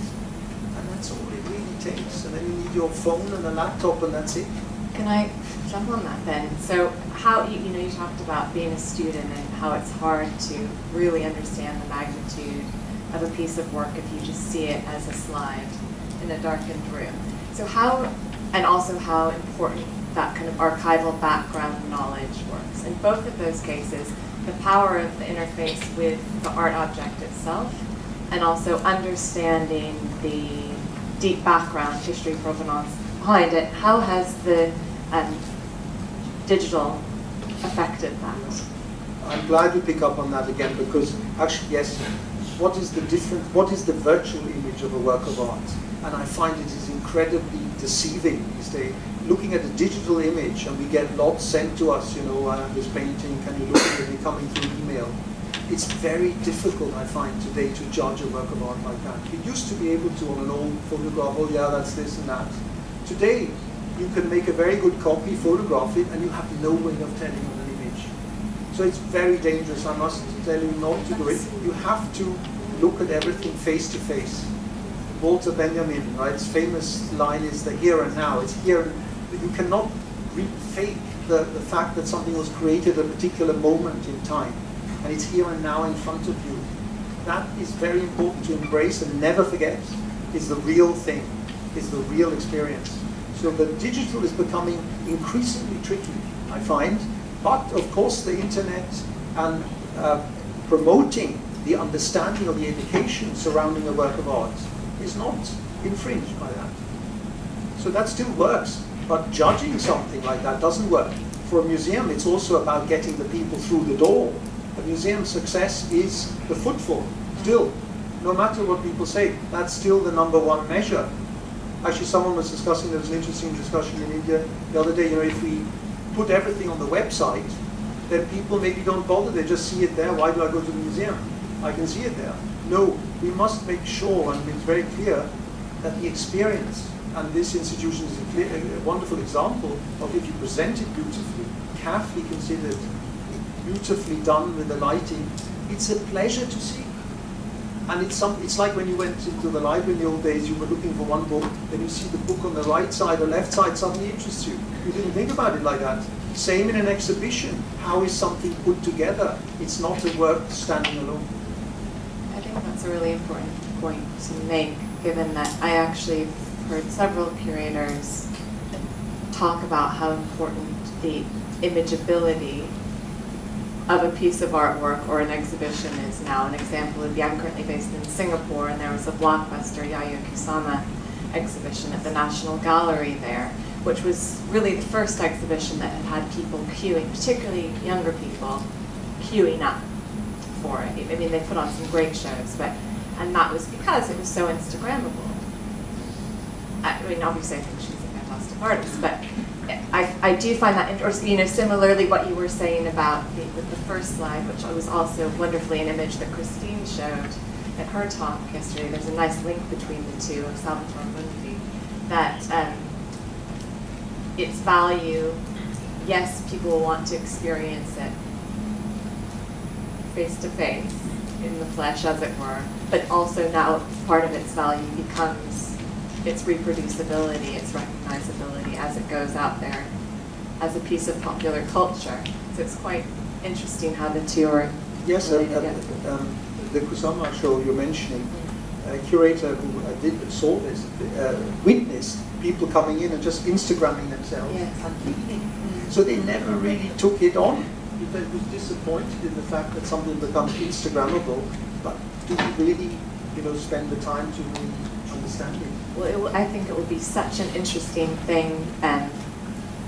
And that's all it really takes. And then you need your phone and a laptop, and that's it. Can I jump on that then? So how, you know, you talked about being a student and how it's hard to really understand the magnitude of a piece of work if you just see it as a slide in a darkened room. So how, and also how important that kind of archival background knowledge works. In both of those cases, the power of the interface with the art object itself, and also understanding the deep background, history, provenance behind it. How has the digital affected that? I'm glad you pick up on that again, because actually, yes, what is the virtual image of a work of art? And I find it is incredibly deceiving these days. Looking at a digital image, and we get lots sent to us, you know, this painting, can you look at it, coming through email. It's very difficult, I find, today to judge a work of art like that. You used to be able to, on an old photograph, oh yeah, that's this and that. Today, you can make a very good copy, photograph it, and you have no way of telling on an image. So it's very dangerous, I must tell you not to do it. You have to look at everything face to face. Walter Benjamin, right, his famous line is the here and now. It's here, you cannot fake the fact that something was created at a particular moment in time. And it's here and now in front of you. That is very important to embrace and never forget, is the real thing, is the real experience. So the digital is becoming increasingly tricky, I find. But of course the internet and promoting the understanding of the education surrounding a work of art is not infringed by that. So that still works, but judging something like that doesn't work. For a museum, it's also about getting the people through the door. A museum's success is the footfall, still. No matter what people say, that's still the #1 measure. Actually, someone was discussing, there was an interesting discussion in India the other day, you know, if we put everything on the website, then people maybe don't bother, they just see it there. Why do I go to the museum? I can see it there. No, we must make sure, and it's very clear, that the experience, and this institution is a wonderful example of if you present it beautifully, carefully considered, beautifully done with the lighting, it's a pleasure to see. And it's like when you went into the library in the old days, you were looking for one book, then you see the book on the right side or left side suddenly interests you. You didn't think about it like that. Same in an exhibition. How is something put together? It's not a work standing alone. I think that's a really important point to make, given that I actually heard several curators talk about how important the imageability of a piece of artwork or an exhibition is now. An example would be, I'm currently based in Singapore, and there was a blockbuster Yayoi Kusama exhibition at the National Gallery there, which was really the first exhibition that had people queuing, particularly younger people, queuing up for it. I mean, they put on some great shows, and that was because it was so Instagrammable. I mean, obviously I think she's a fantastic artist, but I do find that, or, you know, similarly what you were saying about with the first slide, which was also wonderfully an image that Christine showed at her talk yesterday. There's a nice link between the two of Salvatore Mundi, that its value, yes, people will want to experience it face to face, in the flesh as it were, but also now part of its value becomes its reproducibility, its recognizability as it goes out there as a piece of popular culture. So it's quite interesting how the two are related. Yes, the Kusama show you're mentioning, a curator who saw this, witnessed people coming in and just Instagramming themselves. Yes. So they never really took it on. They was disappointed in the fact that something becomes Instagrammable, but do we really, you know, spend the time to really understand it? Well, I think it will be such an interesting thing, and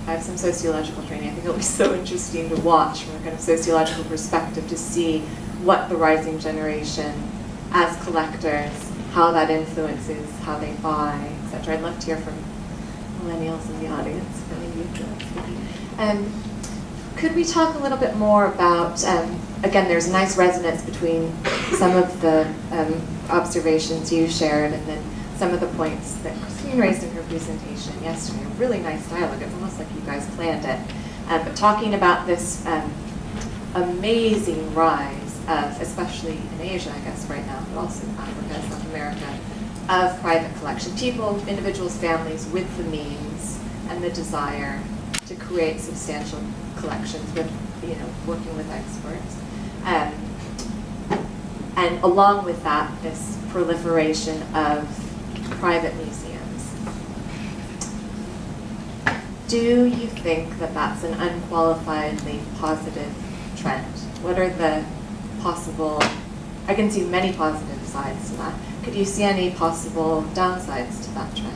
I have some sociological training. I think it will be so interesting to watch from a kind of sociological perspective to see what the rising generation, as collectors, how that influences how they buy, etc. I'd love to hear from millennials in the audience. Could we talk a little bit more about, again, there's a nice resonance between some of the observations you shared and then some of the points that Christine raised in her presentation yesterday. A really nice dialogue. It's almost like you guys planned it. But talking about this amazing rise of, especially in Asia, I guess, right now, but also in Africa, South America, of private collection. People, individuals, families with the means and the desire to create substantial collections with, you know, working with experts. And along with that, this proliferation of private museums. Do you think that that's an unqualifiedly positive trend? What are the possible, I can see many positive sides to that. Could you see any possible downsides to that trend?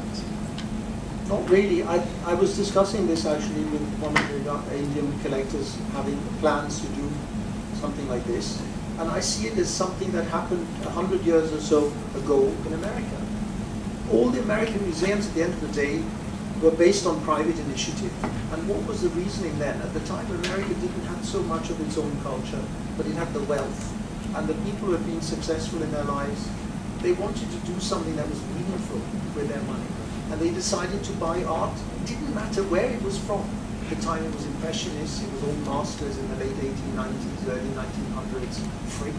Not really. I was discussing this actually with one of the Indian collectors having plans to do something like this. And I see it as something that happened 100 years or so ago in America. All the American museums at the end of the day were based on private initiative. And what was the reasoning then? At the time, America didn't have so much of its own culture, but it had the wealth. And the people who had been successful in their lives, they wanted to do something that was meaningful with their money. And they decided to buy art. It didn't matter where it was from. At the time it was Impressionists, it was all masters in the late 1890s, early 1900s, Frick,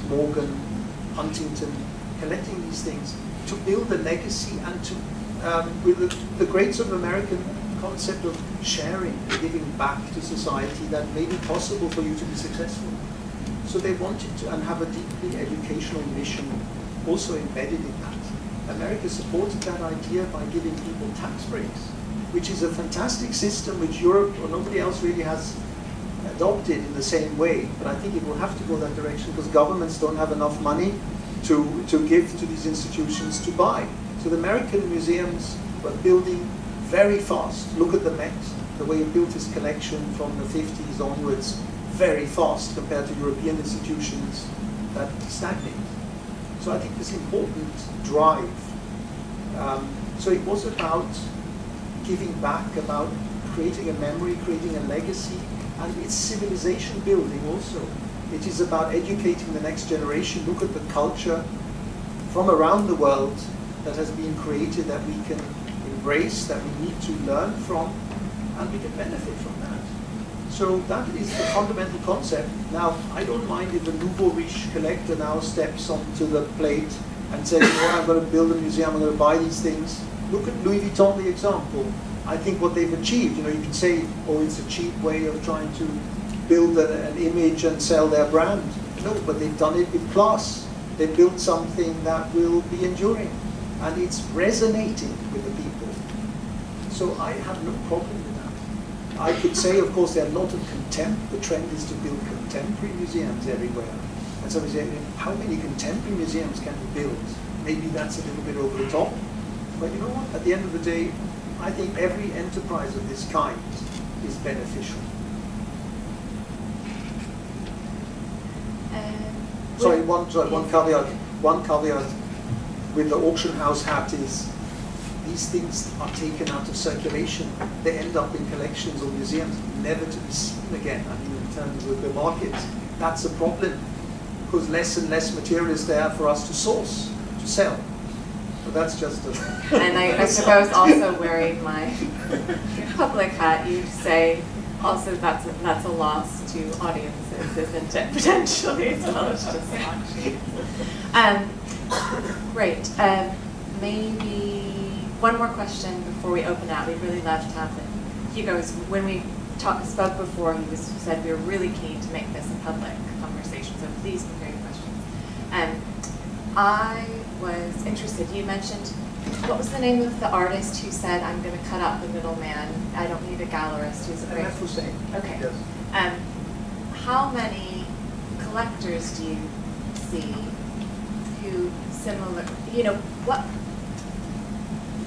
Morgan, Huntington, collecting these things to build a legacy and to, with the great sort of American concept of sharing, giving back to society that made it possible for you to be successful. So they wanted to, and have a deeply educational mission also embedded in that. America supported that idea by giving people tax breaks, which is a fantastic system which Europe or nobody else really has adopted in the same way. But I think it will have to go that direction because governments don't have enough money to give to these institutions to buy. So the American museums were building very fast. Look at the Met, the way he built his collection from the 50s onwards, very fast compared to European institutions that stagnate. So I think this important drive. So it was about giving back, about creating a memory, creating a legacy, and it's civilization building also. It is about educating the next generation. Look at the culture from around the world that has been created that we can embrace, that we need to learn from, and we can benefit from that. So that is the fundamental concept. Now, I don't mind if a nouveau riche collector now steps onto the plate and says, well, I'm going to build a museum, I'm going to buy these things. Look at Louis Vuitton, the example. I think what they've achieved, you know, you can say, oh, it's a cheap way of trying to build an image and sell their brand. No, but they've done it with class. They've built something that will be enduring, and it's resonating with the people. So I have no problem with that. I could say, of course, there are a lot of contempt. The trend is to build contemporary museums everywhere. And somebody said, how many contemporary museums can you build? Maybe that's a little bit over the top. But you know what? At the end of the day, I think every enterprise of this kind is beneficial. One caveat. One caveat with the auction house hat is these things are taken out of circulation. They end up in collections or museums, never to be seen again. I mean, in terms of the market, that's a problem because less and less material is there for us to source, to sell. But that's just a... And I suppose also wearing my public hat, you say also that's a loss to audiences, isn't it? Potentially, so it's just not. Great. Maybe one more question before we open out. We'd really love to have it. Hugo, when we spoke before, he said we were really keen to make this a public conversation, so please prepare your questions. I was interested, you mentioned, what was the name of the artist who said, I'm going to cut out the middleman, I don't need a gallerist who's a great... Okay. Yes. How many collectors do you see who similar, you know, what,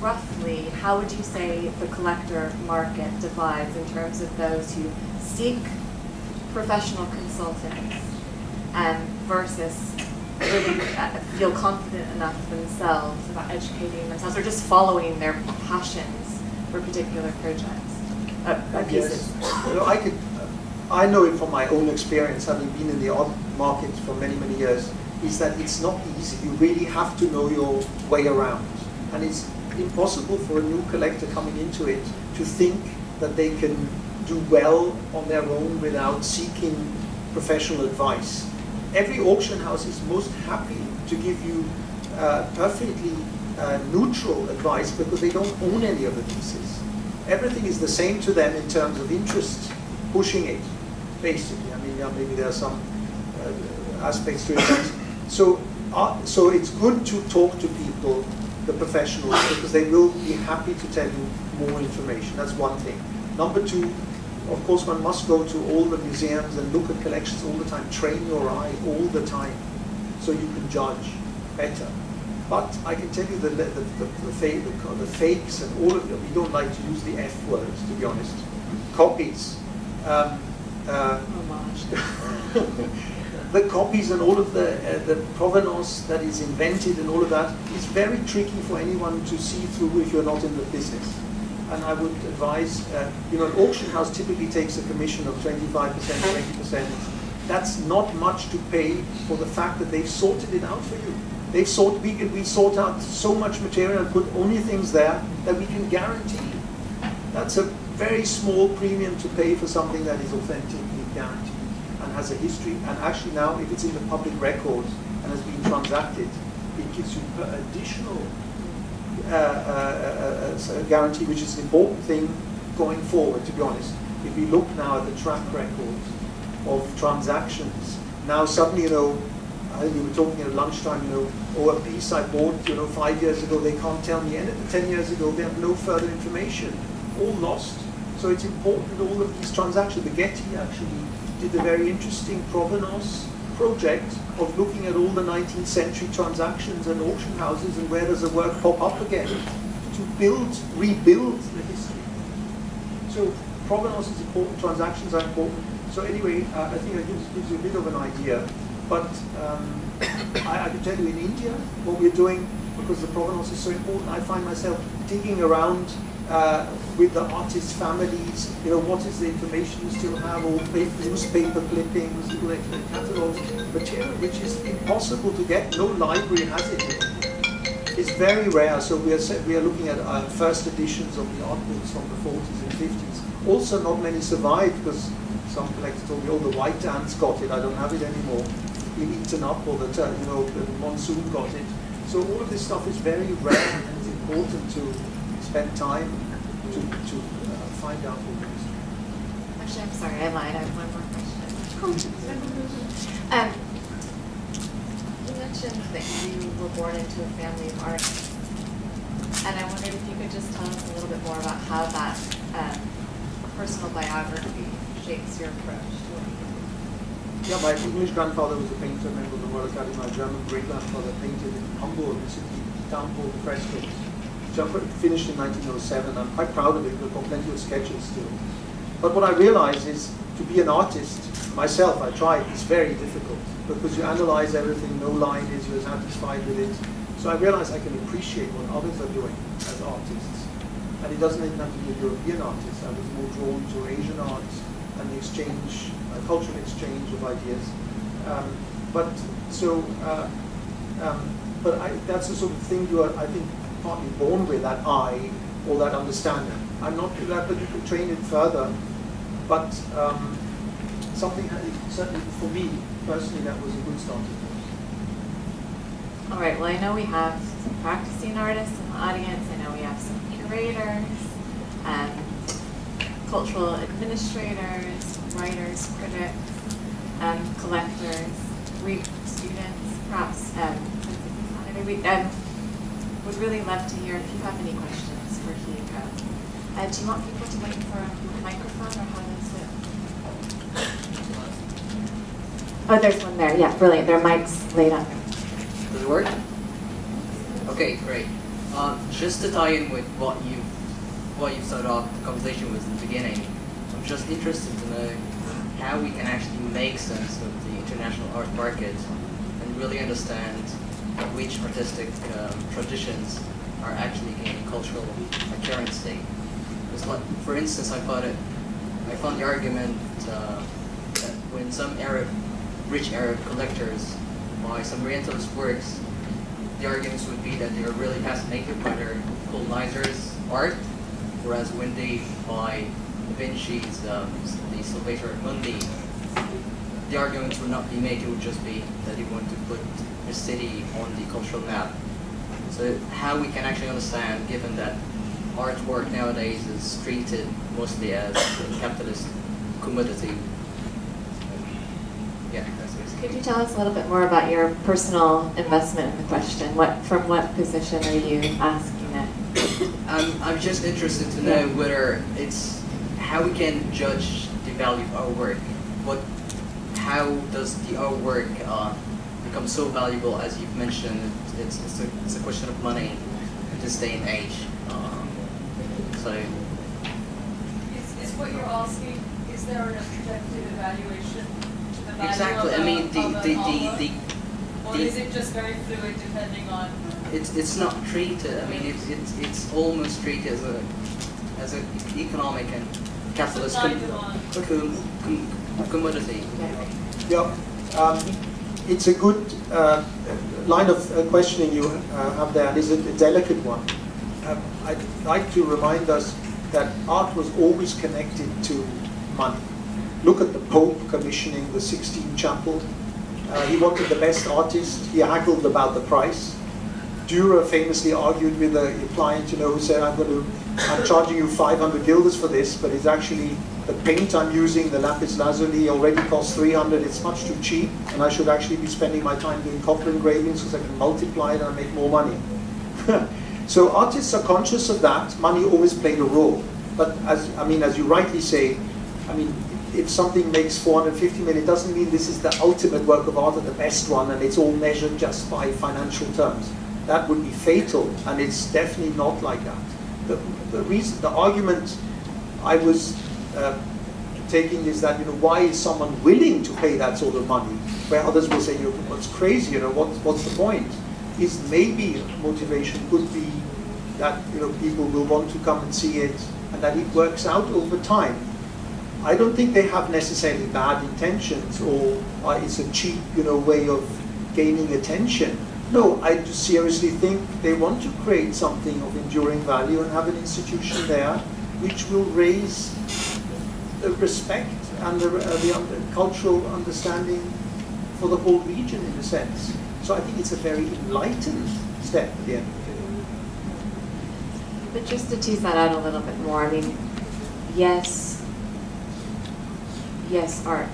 roughly, how would you say the collector market divides in terms of those who seek professional consultants versus really feel confident enough themselves about educating themselves or just following their passions for particular projects, pieces? Yes. I know it from my own experience, having been in the art market for many, many years, is that it's not easy. You really have to know your way around. And it's impossible for a new collector coming into it to think that they can do well on their own without seeking professional advice. Every auction house is most happy to give you perfectly neutral advice because they don't own any of the pieces. Everything is the same to them in terms of interest, pushing it, basically. I mean, maybe there are some aspects to it. So it's good to talk to people, the professionals, because they will be happy to tell you more information. That's one thing. Number two, of course, one must go to all the museums and look at collections all the time. Train your eye all the time so you can judge better. But I can tell you the fakes and all of them, we don't like to use the F words, to be honest. Copies. the copies and all of the provenance that is invented and all of that is very tricky for anyone to see through if you're not in the business. And I would advise, you know, an auction house typically takes a commission of 25%, 20%. That's not much to pay for the fact that they've sorted it out for you. They've we sort out so much material and put only things there that we can guarantee. That's a very small premium to pay for something that is authentically guaranteed and has a history. And actually now, if it's in the public record and has been transacted, it gives you additional guarantee, which is an important thing going forward, to be honest. If we look now at the track record of transactions, now suddenly, you know, I think we were talking at lunchtime, you know, oh, a piece I bought, you know, 5 years ago, they can't tell me anything. 10 years ago, they have no further information, all lost. So it's important that all of these transactions, the Getty actually did a very interesting provenance project of looking at all the 19th century transactions and auction houses and where does the work pop up again to rebuild the history. So provenance is important, transactions are important. So anyway, I think that gives you a bit of an idea. But I can tell you in India, what we're doing, because the provenance is so important, I find myself digging around with the artists' families, you know, what is the information you still have, all newspaper clippings, catalogs, material which is impossible to get, no library has it. It's very rare, so we are looking at first editions of the art books from the 40s and 50s. Also not many survive, because some collectors told me, oh, the white ants got it, I don't have it anymore. Been eaten up, or the monsoon got it. So all of this stuff is very rare, and it's important to spend time to find out all this. Actually, I'm sorry, I lied. I have one more question. You mentioned that you were born into a family of artists, and I wondered if you could just tell us a little bit more about how that personal biography shapes your approach to it. Yeah, my English grandfather was a painter, member of the Royal Academy. My German great-grandfather painted in Hamburg, a city, town called the Frescoes, which I finished in 1907. I'm quite proud of it. We've got plenty of sketches still. But what I realized is, to be an artist, myself, I tried, it's very difficult, because you analyze everything, no line is, you're satisfied with it. So I realized I can appreciate what others are doing as artists. And it doesn't even have to be a European artist. I was more drawn to Asian art and the exchange, cultural exchange of ideas. That's the sort of thing you are, I think, partly born with, that eye or that understanding. I'm not that, but you can train it further. But something, certainly for me personally, that was a good starting point. All right. Well, I know we have some practicing artists in the audience. I know we have some curators, cultural administrators, writers, critics, collectors, students, perhaps. Would really love to hear if you have any questions for Hugo. Do you want people to wait for a microphone, or how does it? Oh, there's one there. Yeah, brilliant. There are mics laid up. Does it work? Okay, great. Just to tie in with what you started off the conversation with in the beginning, I'm just interested to know how we can actually make sense of the international art market and really understand which artistic traditions are actually gaining cultural currency. Because, like, for instance, I found the argument that when some rich Arab collectors buy some Orientalist works, the arguments would be that they are really fascinated by their colonizers' art, whereas when they buy Da Vinci's, the Salvator Mundi, the arguments would not be made. It would just be that they want to put a city on the cultural map. So how we can actually understand, given that artwork nowadays is treated mostly as a capitalist commodity. Yeah, that's basically. Could you tell us a little bit more about your personal investment in the question? From what position are you asking it? I'm just interested to know whether it's how we can judge the value of our work. How does the artwork become so valuable, as you've mentioned? It's a question of money in this day and age. So, is what you're asking? Is there an objective evaluation to the value exactly. of I mean, or is it just very fluid depending on? It's not treated. I mean, it's almost treated as an economic and capitalist commodity. Yeah, it's a good line of questioning you have there, and is a delicate one. I'd like to remind us that art was always connected to money. Look at the Pope commissioning the Sixtine Chapel. He wanted the best artist. He haggled about the price. Dürer famously argued with a client, who said, I'm charging you 500 guilders for this, but it's actually the paint I'm using, the lapis lazuli, already costs 300. It's much too cheap, and I should actually be spending my time doing copper engravings because I can multiply it and make more money. So artists are conscious of that. Money always played a role. But as you rightly say, if something makes 450 million, it doesn't mean this is the ultimate work of art and the best one, and it's all measured just by financial terms. That would be fatal, and it's definitely not like that. The argument I was taking is that, why is someone willing to pay that sort of money? Where others will say, what's crazy, what's the point? Is maybe motivation could be that, people will want to come and see it, and that it works out over time. I don't think they have necessarily bad intentions, or it's a cheap, way of gaining attention. No, I seriously think they want to create something of enduring value and have an institution there which will raise the respect and the cultural understanding for the whole region, in a sense. So I think it's a very enlightened step at the end of the day. But just to tease that out a little bit more, yes, art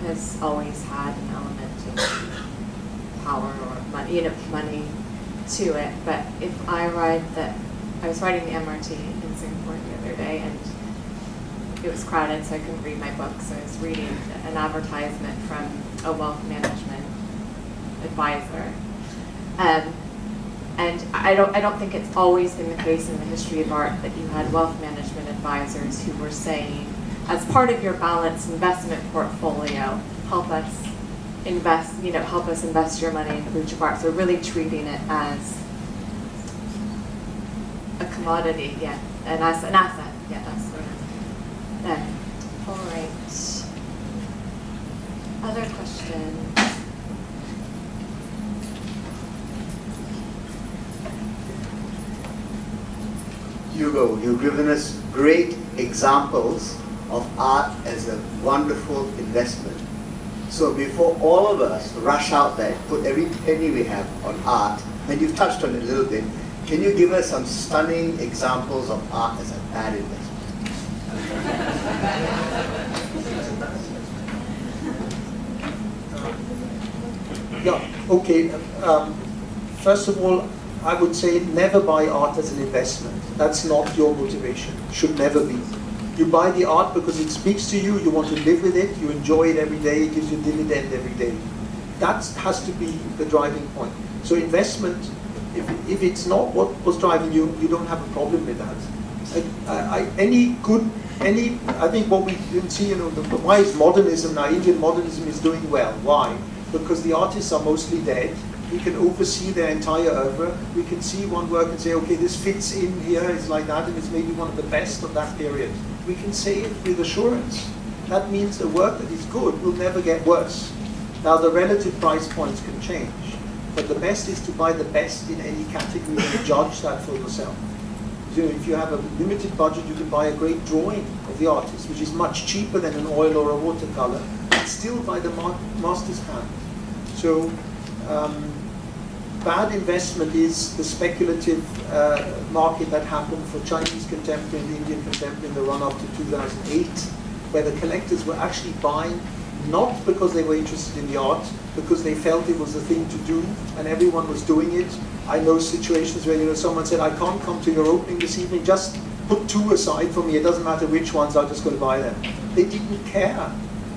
has always had an element of power or money to it. But if I was riding the MRT in Singapore the other day, and it was crowded, so I couldn't read my book. So I was reading an advertisement from a wealth management advisor, and I don't think it's always been the case in the history of art that you had wealth management advisors who were saying, as part of your balanced investment portfolio, help us invest your money in Culture of Art. So really treating it as a commodity, an asset. Yeah, that's what it is. All right. Other questions? Hugo, you've given us great examples of art as a wonderful investment. So before all of us rush out there, put every penny we have on art, and you've touched on it a little bit, can you give us some stunning examples of art as a bad investment? Yeah, okay. First of all, I would say never buy art as an investment. That's not your motivation. Should never be. You buy the art because it speaks to you, you want to live with it, you enjoy it every day, it gives you a dividend every day. That has to be the driving point. So investment, if it's not what was driving you, you don't have a problem with that. I think what we can see, why is modernism now, Indian modernism is doing well. Why? Because the artists are mostly dead. We can oversee their entire oeuvre. We can see one work and say, okay, this fits in here, it's like that, and it's maybe one of the best of that period. We can say it with assurance. That means the work that is good will never get worse. Now the relative price points can change, but the best is to buy the best in any category and judge that for yourself. If you have a limited budget, you can buy a great drawing of the artist, which is much cheaper than an oil or a watercolor, but still by the master's hand. So bad investment is the speculative market that happened for Chinese contemporary and Indian contemporary in the run-up to 2008, where the collectors were actually buying not because they were interested in the art, because they felt it was the thing to do, and everyone was doing it. I know situations where someone said, I can't come to your opening this evening, just put 2 aside for me, it doesn't matter which ones, I'm just going to buy them. They didn't care,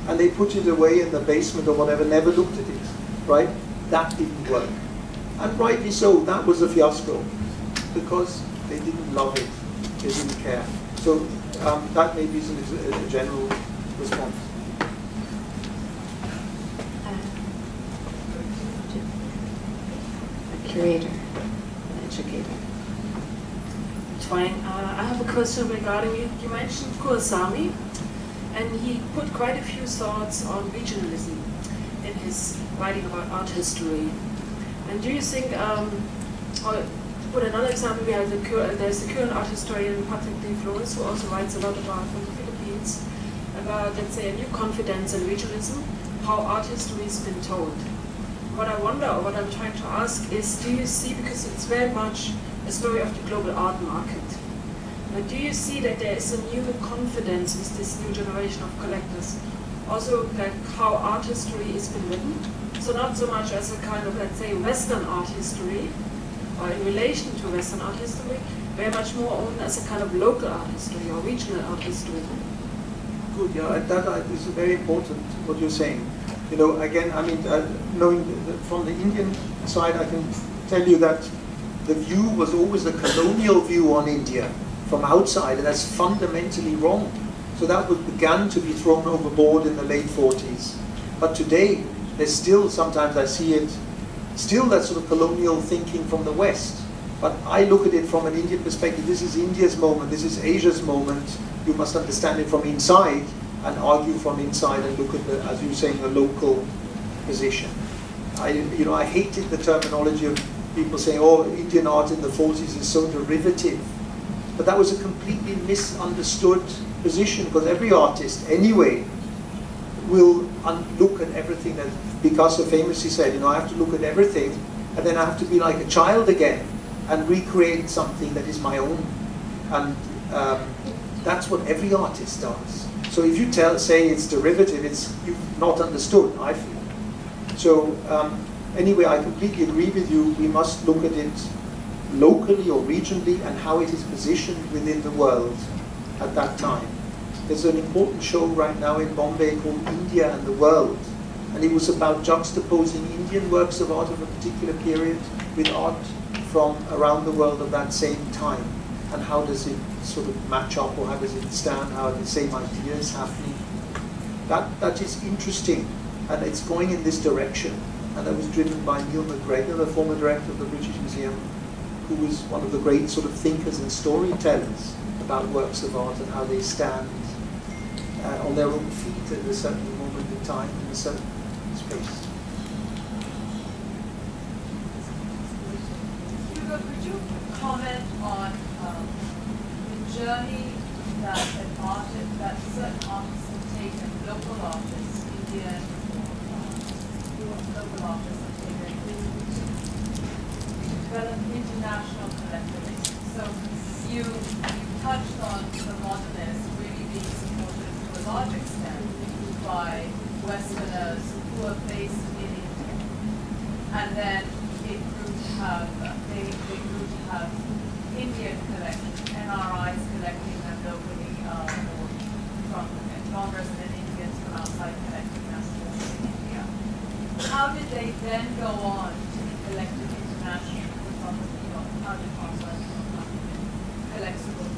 and they put it away in the basement or whatever, never looked at it, right? That didn't work. And rightly so, that was a fiasco, because they didn't love it, they didn't care. So that maybe is a general response. curator, an educator. Fine. I have a question regarding you. You mentioned Kuala, and he put quite a few thoughts on regionalism in his writing about art history. And do you think, or to put another example, there's the current art historian Patrick De Flores, who also writes a lot about from the Philippines, about, let's say, a new confidence in regionalism, how art history has been told. What I wonder, or what I'm trying to ask is, do you see, because it's very much a story of the global art market, but do you see that there is a new confidence with this new generation of collectors? Also, like how art history is been written? So not so much as a kind of, let's say, Western art history, or in relation to Western art history, very much more owned as a kind of local art history or regional art history. Good, yeah, that is very important, what you're saying. You know, again, I mean, knowing from the Indian side, I can tell you that the view was always the colonial view on India from outside, and that's fundamentally wrong. So that began to be thrown overboard in the late 40s. But today, there's still, sometimes I see it, still that sort of colonial thinking from the West. But I look at it from an Indian perspective. This is India's moment, this is Asia's moment. You must understand it from inside and argue from inside and look at the, as you were saying, the local position. I hated the terminology of people saying, oh, Indian art in the 40s is so derivative. But that was a completely misunderstood position, because every artist, anyway, will look at everything that Picasso famously said, you know, I have to look at everything, and then I have to be like a child again and recreate something that is my own. And that's what every artist does. So if you say it's derivative, you've not understood, I feel. So anyway, I completely agree with you. We must look at it locally or regionally and how it is positioned within the world at that time. There's an important show right now in Bombay called India and the World, and it was about juxtaposing Indian works of art of a particular period with art from around the world of that same time, and how does it sort of match up, or how does it stand, how are the same ideas happening. That is interesting, and it's going in this direction, and that was driven by Neil MacGregor, the former director of the British Museum, who was one of the great sort of thinkers and storytellers about works of art and how they stand on their own feet at a certain moment in time in a certain space. Hugo, could you comment on the journey that certain artists have taken, local artists, Indian local artists have taken to develop international collectivism? So you touched on the modernists really being supported to a large extent by Westerners who are based in India, and then it grew to have Indian collections, NRIs collecting them locally, or from non-resident Indians from outside collecting them in India. How did they then go on to be collected internationally? How did collectible?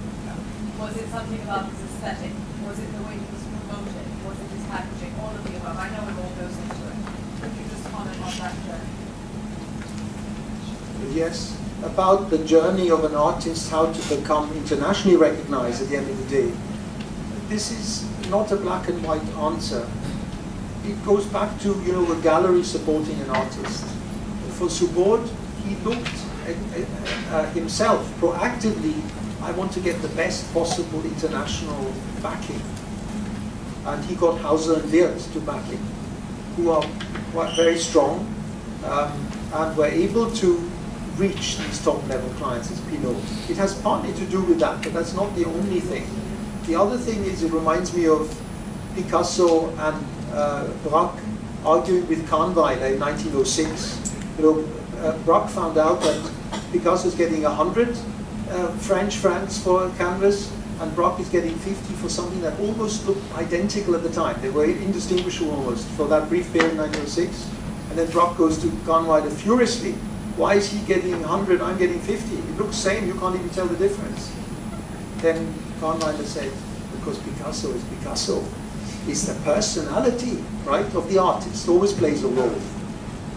Was it something about his aesthetic? Was it the way he was promoted? Was it his packaging? All of the above. I know it all goes into it. Could you just comment on that journey? Yes, about the journey of an artist, how to become internationally recognized at the end of the day. This is not a black and white answer. It goes back to, you know, a gallery supporting an artist. For Subodh, he looked at himself proactively. I want to get the best possible international backing. And he got Hauser and Wirth to back him, who are very strong and were able to reach these top-level clients as Pinot. It has partly to do with that, but that's not the only thing. The other thing is, it reminds me of Picasso and Braque arguing with Kahnweiler in 1906. You know, Braque found out that Picasso's getting 100 French francs for a canvas, and Braque is getting 50 for something that almost looked identical at the time. They were indistinguishable almost for that brief period in 1906. And then Braque goes to Kahnweiler furiously. Why is he getting 100, I'm getting 50? It looks the same, you can't even tell the difference. Then Kahnweiler said, because Picasso is Picasso. It's the personality, right, of the artist. Always plays a role.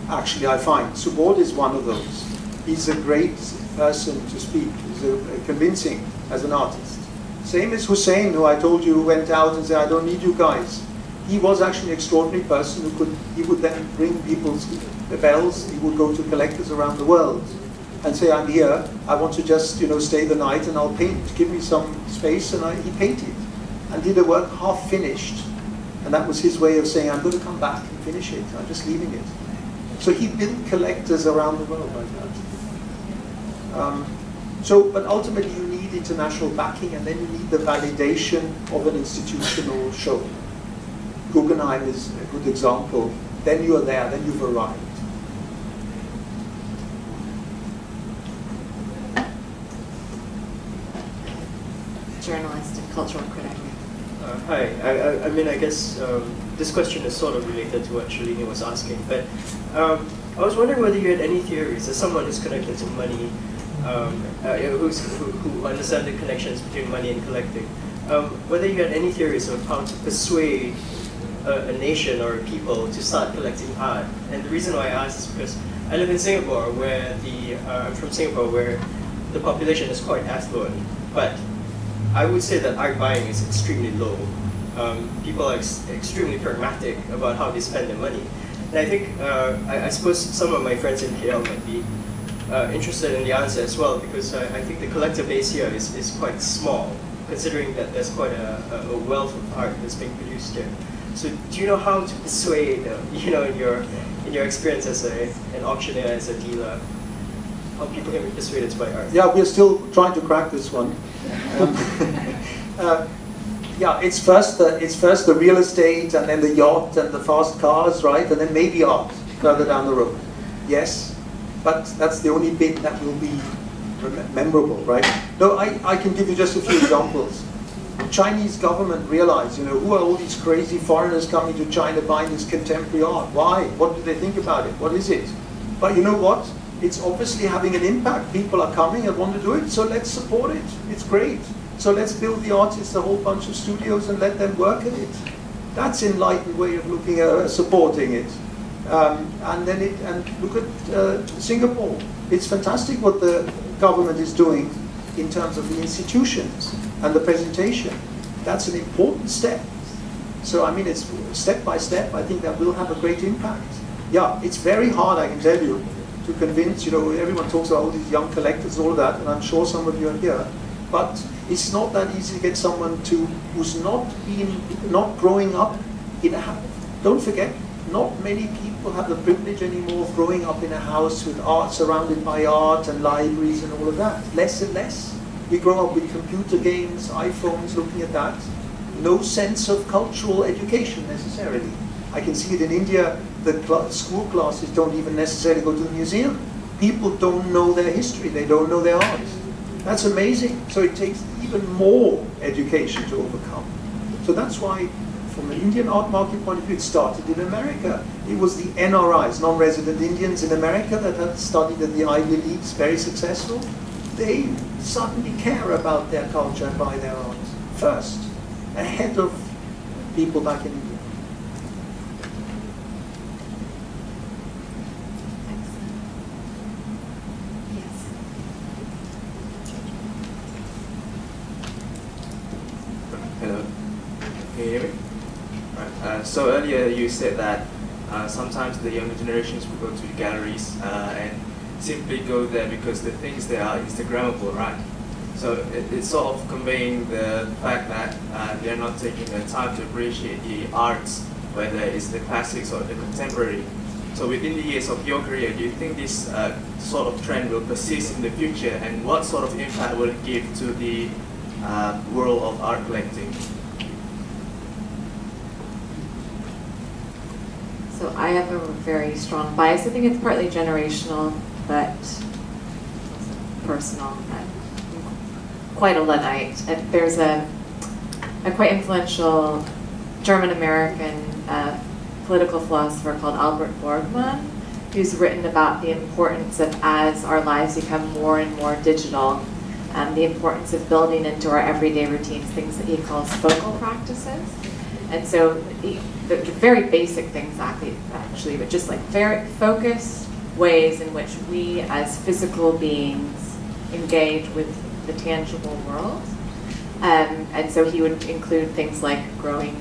Actually, I find Subodh is one of those. he's a great person to speak. He's convincing as an artist. Same as Hussein, who I told you went out and said, I don't need you guys. He was actually an extraordinary person he would then ring people's bells. He would go to collectors around the world and say, I'm here, I want to just stay the night and I'll paint, give me some space, and he painted and did a work half finished. And that was his way of saying, I'm going to come back and finish it, I'm just leaving it. So he built collectors around the world like that. But ultimately you need international backing, and then you need the validation of an institutional show. Guggenheim is a good example. Then you are there, then you've arrived. Journalist and cultural critic. Hi, I mean, I guess this question is sort of related to what Shalini was asking, but I was wondering whether you had any theories, as someone who's connected to money, who understands the connections between money and collecting, whether you had any theories of how to persuade a nation or a people to start collecting art. And the reason why I ask is because I live in Singapore, where I'm from Singapore, where the population is quite affluent, but I would say that art buying is extremely low. People are extremely pragmatic about how they spend their money. And I think, I suppose some of my friends in KL might be interested in the answer as well, because I think the collector base here is quite small, considering that there's quite a wealth of art that's being produced here. So do you know how to persuade, in your experience as an auctioneer, as a dealer, how people can be persuaded to buy art? Yeah, we're still trying to crack this one. Yeah, it's first the real estate, and then the yacht and the fast cars, right? And then maybe art further down the road. Yes, but that's the only bit that will be memorable, right? No, I can give you just a few examples. The Chinese government realized, who are all these crazy foreigners coming to China buying this contemporary art? Why? What do they think about it? What is it? But you know what? It's obviously having an impact. People are coming and want to do it, so let's support it. It's great. So let's build the artists a whole bunch of studios and let them work at it. That's an enlightened way of looking at supporting it. And look at Singapore. It's fantastic what the government is doing in terms of the institutions and the presentation. That's an important step. So I mean, it's step by step. I think that will have a great impact. Yeah, it's very hard, I can tell you, to convince, everyone talks about all these young collectors, all of that, and I'm sure some of you are here, but it's not that easy to get someone who's not growing up in a house. Don't forget, not many people have the privilege anymore of growing up in a house with art, surrounded by art and libraries and all of that. Less and less. We grow up with computer games, iPhones, looking at that. No sense of cultural education necessarily. I can see it in India. The school classes don't even necessarily go to the museum. People don't know their history. They don't know their art. That's amazing. So it takes even more education to overcome. So that's why, from an Indian art market point of view, it started in America. It was the NRIs, non-resident Indians in America, that had studied at the Ivy Leagues, very successful. They suddenly care about their culture and buy their art first, ahead of people back in India. Hello, can you hear me? Right. So earlier you said that sometimes the younger generations will go to the galleries and simply go there because the things there are Instagrammable, right? So it's sort of conveying the fact that they're not taking the time to appreciate the arts, whether it's the classics or the contemporary. So within the years of your career, do you think this sort of trend will persist in the future, and what sort of impact will it give to the world of art collecting? So I have a very strong bias. I think it's partly generational, but also personal. I'm quite a Luddite. There's a quite influential German-American political philosopher called Albert Borgmann, who's written about the importance of, as our lives become more and more digital, the importance of building into our everyday routines things that he calls focal practices. And so the very basic things actually, but just like very focus, ways in which we as physical beings engage with the tangible world. And so he would include things like growing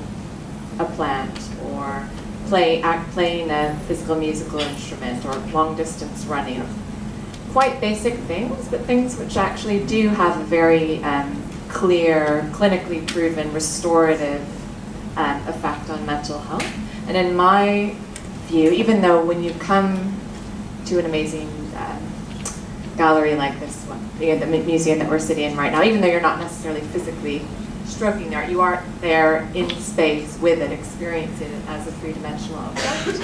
a plant, or playing a physical musical instrument, or long distance running. Quite basic things, but things which actually do have a very clear, clinically proven restorative effect on mental health. And in my view, even though when you come to an amazing gallery like this one, the museum that we're sitting in right now, even though you're not necessarily physically stroking there, you are there in space with it, experiencing it as a three-dimensional object.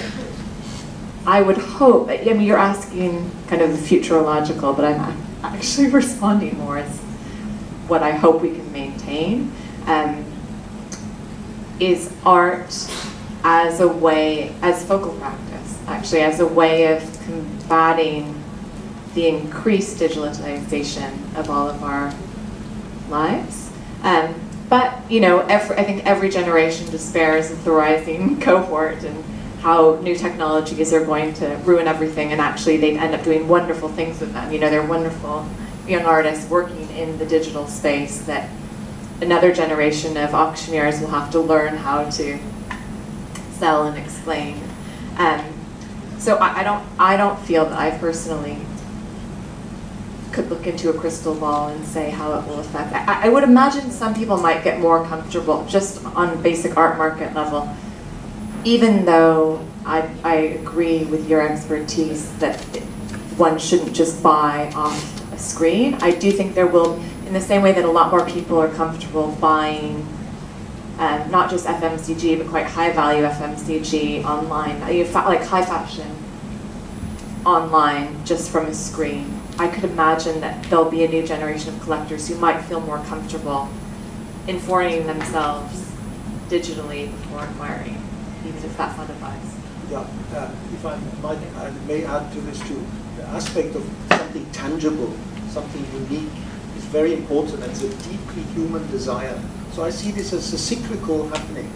I would hope, I mean, you're asking kind of futurological, but I'm actually responding more as what I hope we can maintain, is art as a way, as focal practice, actually, as a way of combating the increased digitalization of all of our lives. But, you know, I think every generation despairs of the rising cohort and how new technologies are going to ruin everything, and actually they end up doing wonderful things with them. You know, they're wonderful young artists working in the digital space that another generation of auctioneers will have to learn how to sell and explain. So I don't feel that I personally could look into a crystal ball and say how it will affect. I would imagine some people might get more comfortable just on basic art market level, even though I agree with your expertise that one shouldn't just buy off a screen. I do think there will, in the same way that a lot more people are comfortable buying not just FMCG, but quite high value FMCG online, like high fashion online just from a screen. I could imagine that there'll be a new generation of collectors who might feel more comfortable informing themselves digitally before acquiring, even if that's not advice. Yeah, if I may add to this too, the aspect of something tangible, something unique, is very important, and it's a deeply human desire. So I see this as a cyclical happening.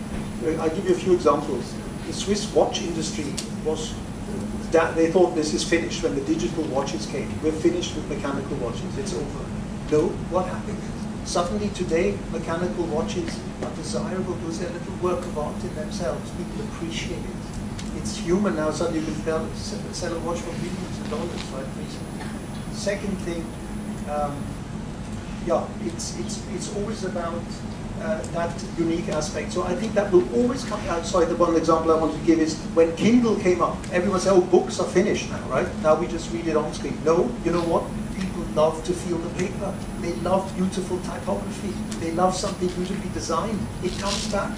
I'll give you a few examples. The Swiss watch industry was, they thought this is finished when the digital watches came. We're finished with mechanical watches, it's over. No, what happened? Suddenly today, mechanical watches are desirable because they're a little work of art in themselves. People appreciate it. It's human now, suddenly you can sell a watch for millions of dollars, right? Second thing, yeah, it's always about that unique aspect. So I think that will always come outside. The one example I want to give is when Kindle came up, everyone said, oh, books are finished now, right? Now we just read it on screen. No, you know what? People love to feel the paper. They love beautiful typography. They love something beautifully designed. It comes back.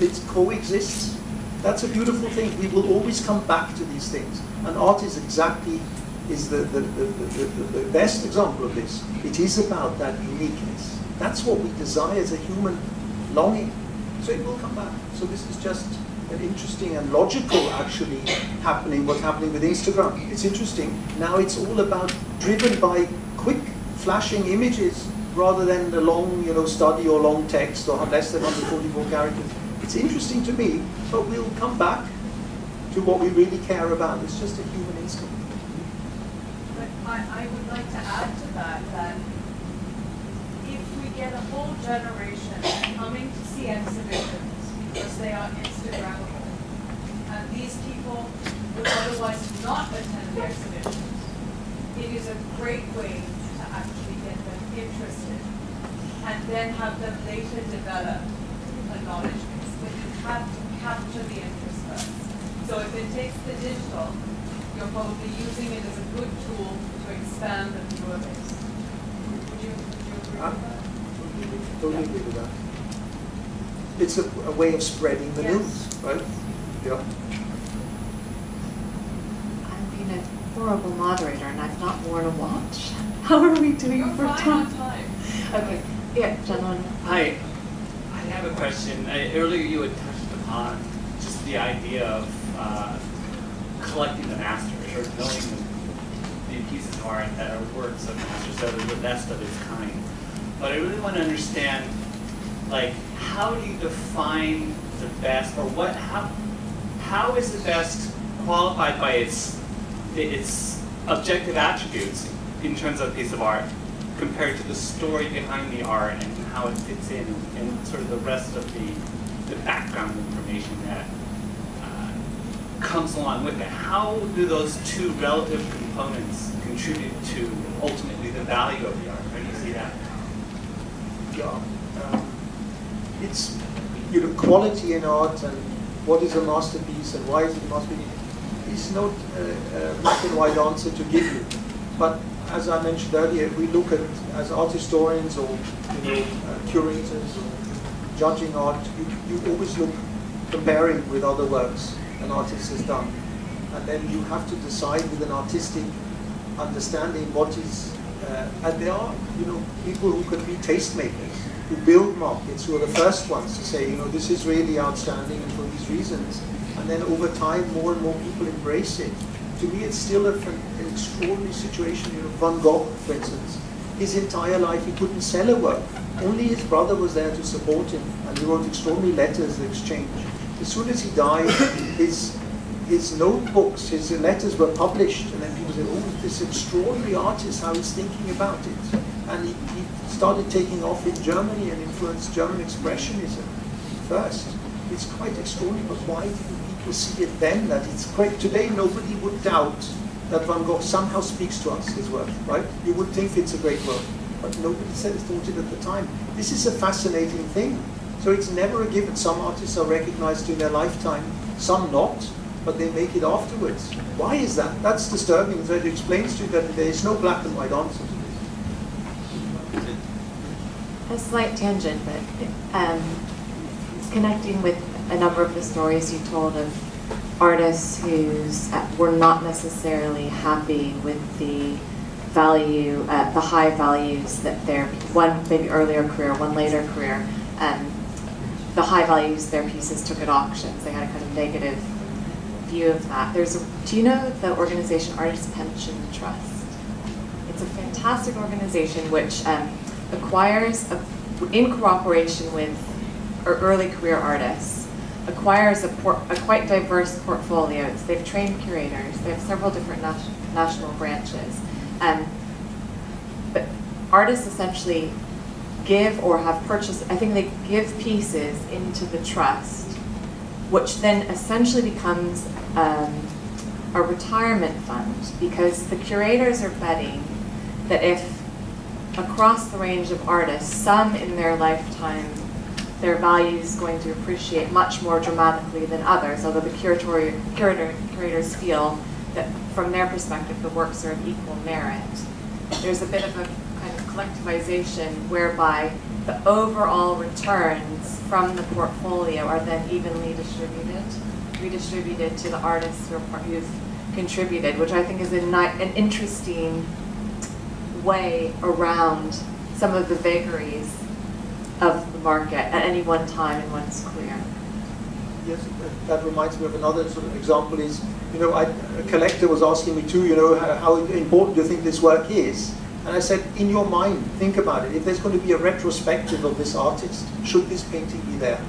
It coexists. That's a beautiful thing. We will always come back to these things. And art is exactly, the best example of this. It is about that uniqueness. That's what we desire as a human longing. So it will come back. So this is just an interesting and logical, actually, what's happening with Instagram. It's interesting. Now it's all about, driven by quick flashing images rather than the long, study or long text or less than 144 characters. It's interesting to me, but we'll come back to what we really care about. It's just a human instinct. But I would like to add to that if we get a whole generation coming to see exhibitions because they are Instagrammable, and these people would otherwise not attend the exhibitions, it is a great way to actually get them interested and then have them later develop a knowledge base. But you have to capture the interest first. So if it takes the digital, you're probably using it as a good tool to expand the viewer base. Would you agree with that? Totally agree with that. It's a way of spreading the news, right? Yeah. I'm being a horrible moderator and I've not worn a watch. How are we doing for time? Okay. Yeah, gentlemen. Hi. I have a question. Earlier you had touched upon just the idea of collecting the masters, or knowing the pieces of art that are works of masters that are the best of its kind. But I really want to understand, like, how do you define the best, or how is the best qualified by its its objective attributes in terms of a piece of art compared to the story behind the art and how it fits in and sort of the rest of the background information that comes along with it. How do those two relative components contribute to ultimately the value of the art? How do you see that? Yeah, it's quality in art and what is a masterpiece and why is it a masterpiece is not a black and white answer to give you. But as I mentioned earlier, we look at, as art historians or curators or judging art, you always look comparing with other works an artist has done. And then you have to decide with an artistic understanding what is, and there are people who can be tastemakers, who build markets, who are the first ones to say, this is really outstanding and for these reasons. And then over time, more and more people embrace it. To me, it's still an extraordinary situation. Van Gogh, for instance, his entire life he couldn't sell a work. Only his brother was there to support him, and he wrote extraordinary letters of exchange. As soon as he died, his notebooks, his letters were published, and then people said, oh, this extraordinary artist, how he's thinking about it. And he started taking off in Germany and influenced German expressionism first. It's quite extraordinary, but why didn't people see it then? That it's great. Today, nobody would doubt that Van Gogh somehow speaks to us, his work, right? You would think it's a great work, but nobody thought it at the time. This is a fascinating thing. So it's never a given. Some artists are recognized in their lifetime, some not, but they make it afterwards. Why is that? That's disturbing. So it explains to you that there is no black and white answer to this. A slight tangent, but connecting with a number of the stories you told of artists who were not necessarily happy with the value, the high values that their one maybe earlier career, one later career, the high values their pieces took at auctions. They had a kind of negative view of that. Do you know the organization Artist Pension Trust? It's a fantastic organization which acquires, in cooperation with early career artists, acquires a quite diverse portfolio. They've trained curators. They have several different national branches. But artists essentially give or have purchased, I think they give pieces into the trust, which then essentially becomes a retirement fund, because the curators are betting that if across the range of artists, some in their lifetime, their value is going to appreciate much more dramatically than others, although the curators feel that from their perspective the works are of equal merit. There's a bit of a kind of collectivization whereby the overall returns from the portfolio are then evenly redistributed to the artists who've contributed, which I think is an interesting way around some of the vagaries of the market at any one time in one's career. Yes, that reminds me of another sort of example is, a collector was asking me too, how important do you think this work is? And I said, in your mind, think about it. If there's going to be a retrospective of this artist, should this painting be there?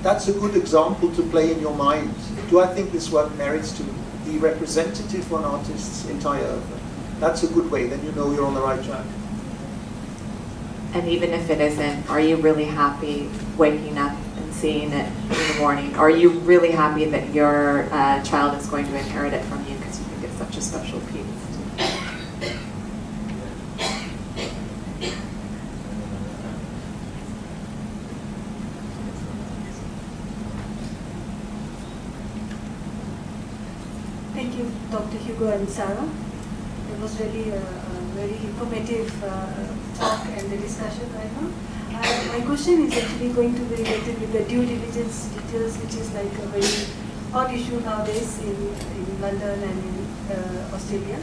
That's a good example to play in your mind. Do I think this work merits to be representative for an artist's entire oeuvre? That's a good way, then you know you're on the right track. And even if it isn't, are you really happy waking up and seeing it in the morning? Are you really happy that your child is going to inherit it from you because you think it's such a special piece? Thank you, Dr. Hugo and Sarah. It was really a very informative talk and the discussion right now. My question is actually going to be related with the due diligence details, which is like a very hot issue nowadays in London and in Australia.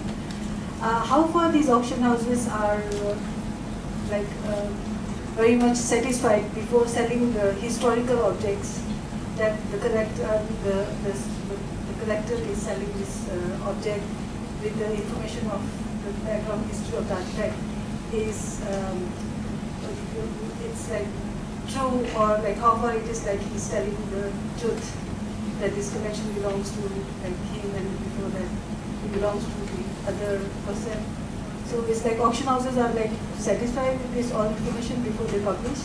How far these auction houses are very much satisfied before selling the historical objects that the collector is selling this object with the information of the background history of the artifact is it's like true, or like how far it is like he's telling the truth that this collection belongs to like him, and before that belongs to the other person. So it's like auction houses are like satisfied with this all information before they publish?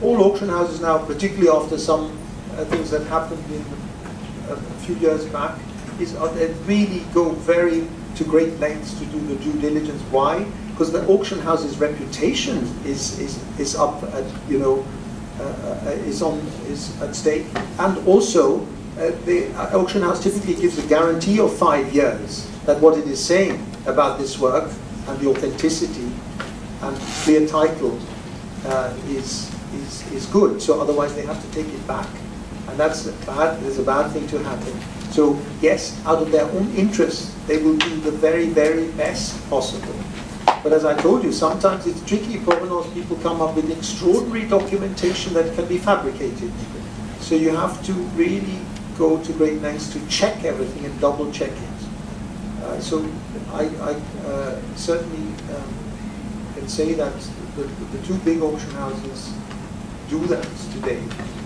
All auction houses now, particularly after some things that happened in a few years back, is they really go to great lengths to do the due diligence. Why? Because the auction house's reputation is up at, you know, is at stake, and also the auction house typically gives a guarantee of 5 years that what it is saying about this work and the authenticity and clear title is good. So otherwise they have to take it back, and there's a bad thing to happen. So yes, out of their own interest, they will do the very, very best possible. But as I told you, sometimes it's tricky. Provenance people come up with extraordinary documentation that can be fabricated. So you have to really go to great lengths to check everything and double check it. So I certainly can say that the two big auction houses do that today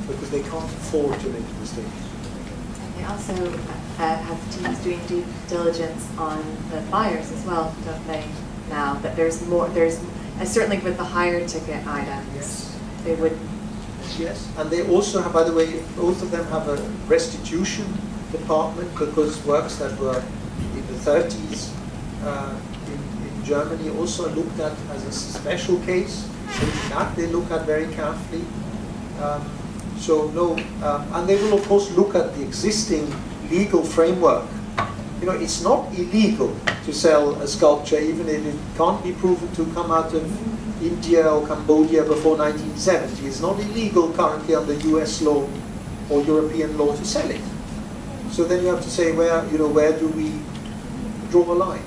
because they can't afford to make a mistake. And they also have teams doing due diligence on the buyers as well, don't they? Now that there's more, certainly with the higher ticket items, yes, they would. Yes, and they also have, by the way, both of them have a restitution department, because works that were in the 30s in Germany also looked at as a special case. So that they look at very carefully. And they will of course look at the existing legal framework. You know, it's not illegal to sell a sculpture, even if it can't be proven to come out of India or Cambodia before 1970. It's not illegal currently under US law or European law to sell it. So then you have to say, where do we draw a line?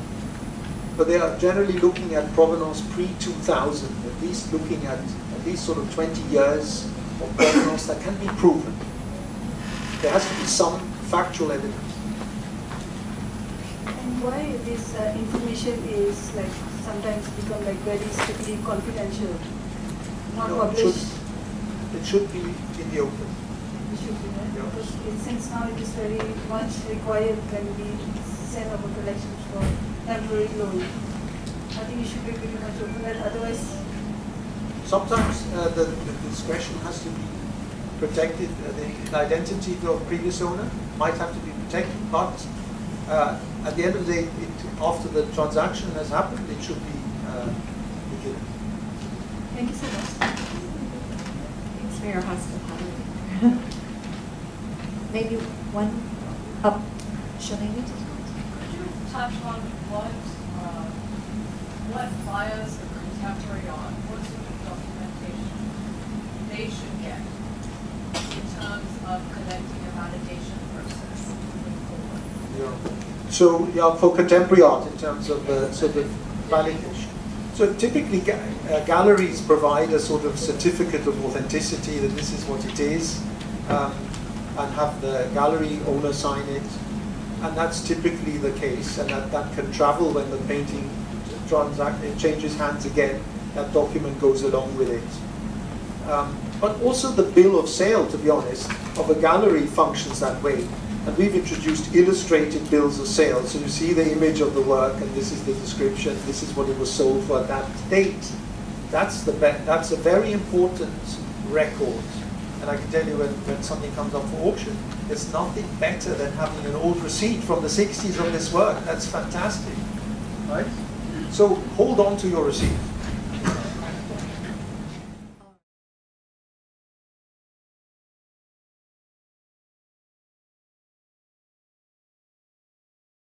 But they are generally looking at provenance pre-2000, at least looking at least sort of 20 years of provenance that can be proven. There has to be some factual evidence. And why this information is like sometimes become like very strictly confidential, not published? It should be in the open. It should be, right? Yeah. Because since now it is very much required when we send our collections for temporary loan. I think it should be pretty much open, otherwise. Sometimes the discretion has to be protected. The identity of the previous owner might have to be protected, but at the end of the day, after the transaction has happened, it should be given. Thank you so much. Thanks for your hospitality. Maybe one up. Shalini? Could you touch on what buyers of contemporary art, what sort of documentation they should get in terms of collecting a validation process moving forward? Yeah. So yeah, for contemporary art in terms of sort of validation. So typically galleries provide a sort of certificate of authenticity that this is what it is, and have the gallery owner sign it. And that's typically the case, and that can travel when the painting changes hands again. That document goes along with it. But also the bill of sale, to be honest, of a gallery functions that way. And we've introduced illustrated bills of sale. So you see the image of the work, and this is the description, this is what it was sold for at that date. That's a very important record. And I can tell you when something comes up for auction, there's nothing better than having an old receipt from the 60s of this work. That's fantastic, right? So hold on to your receipt.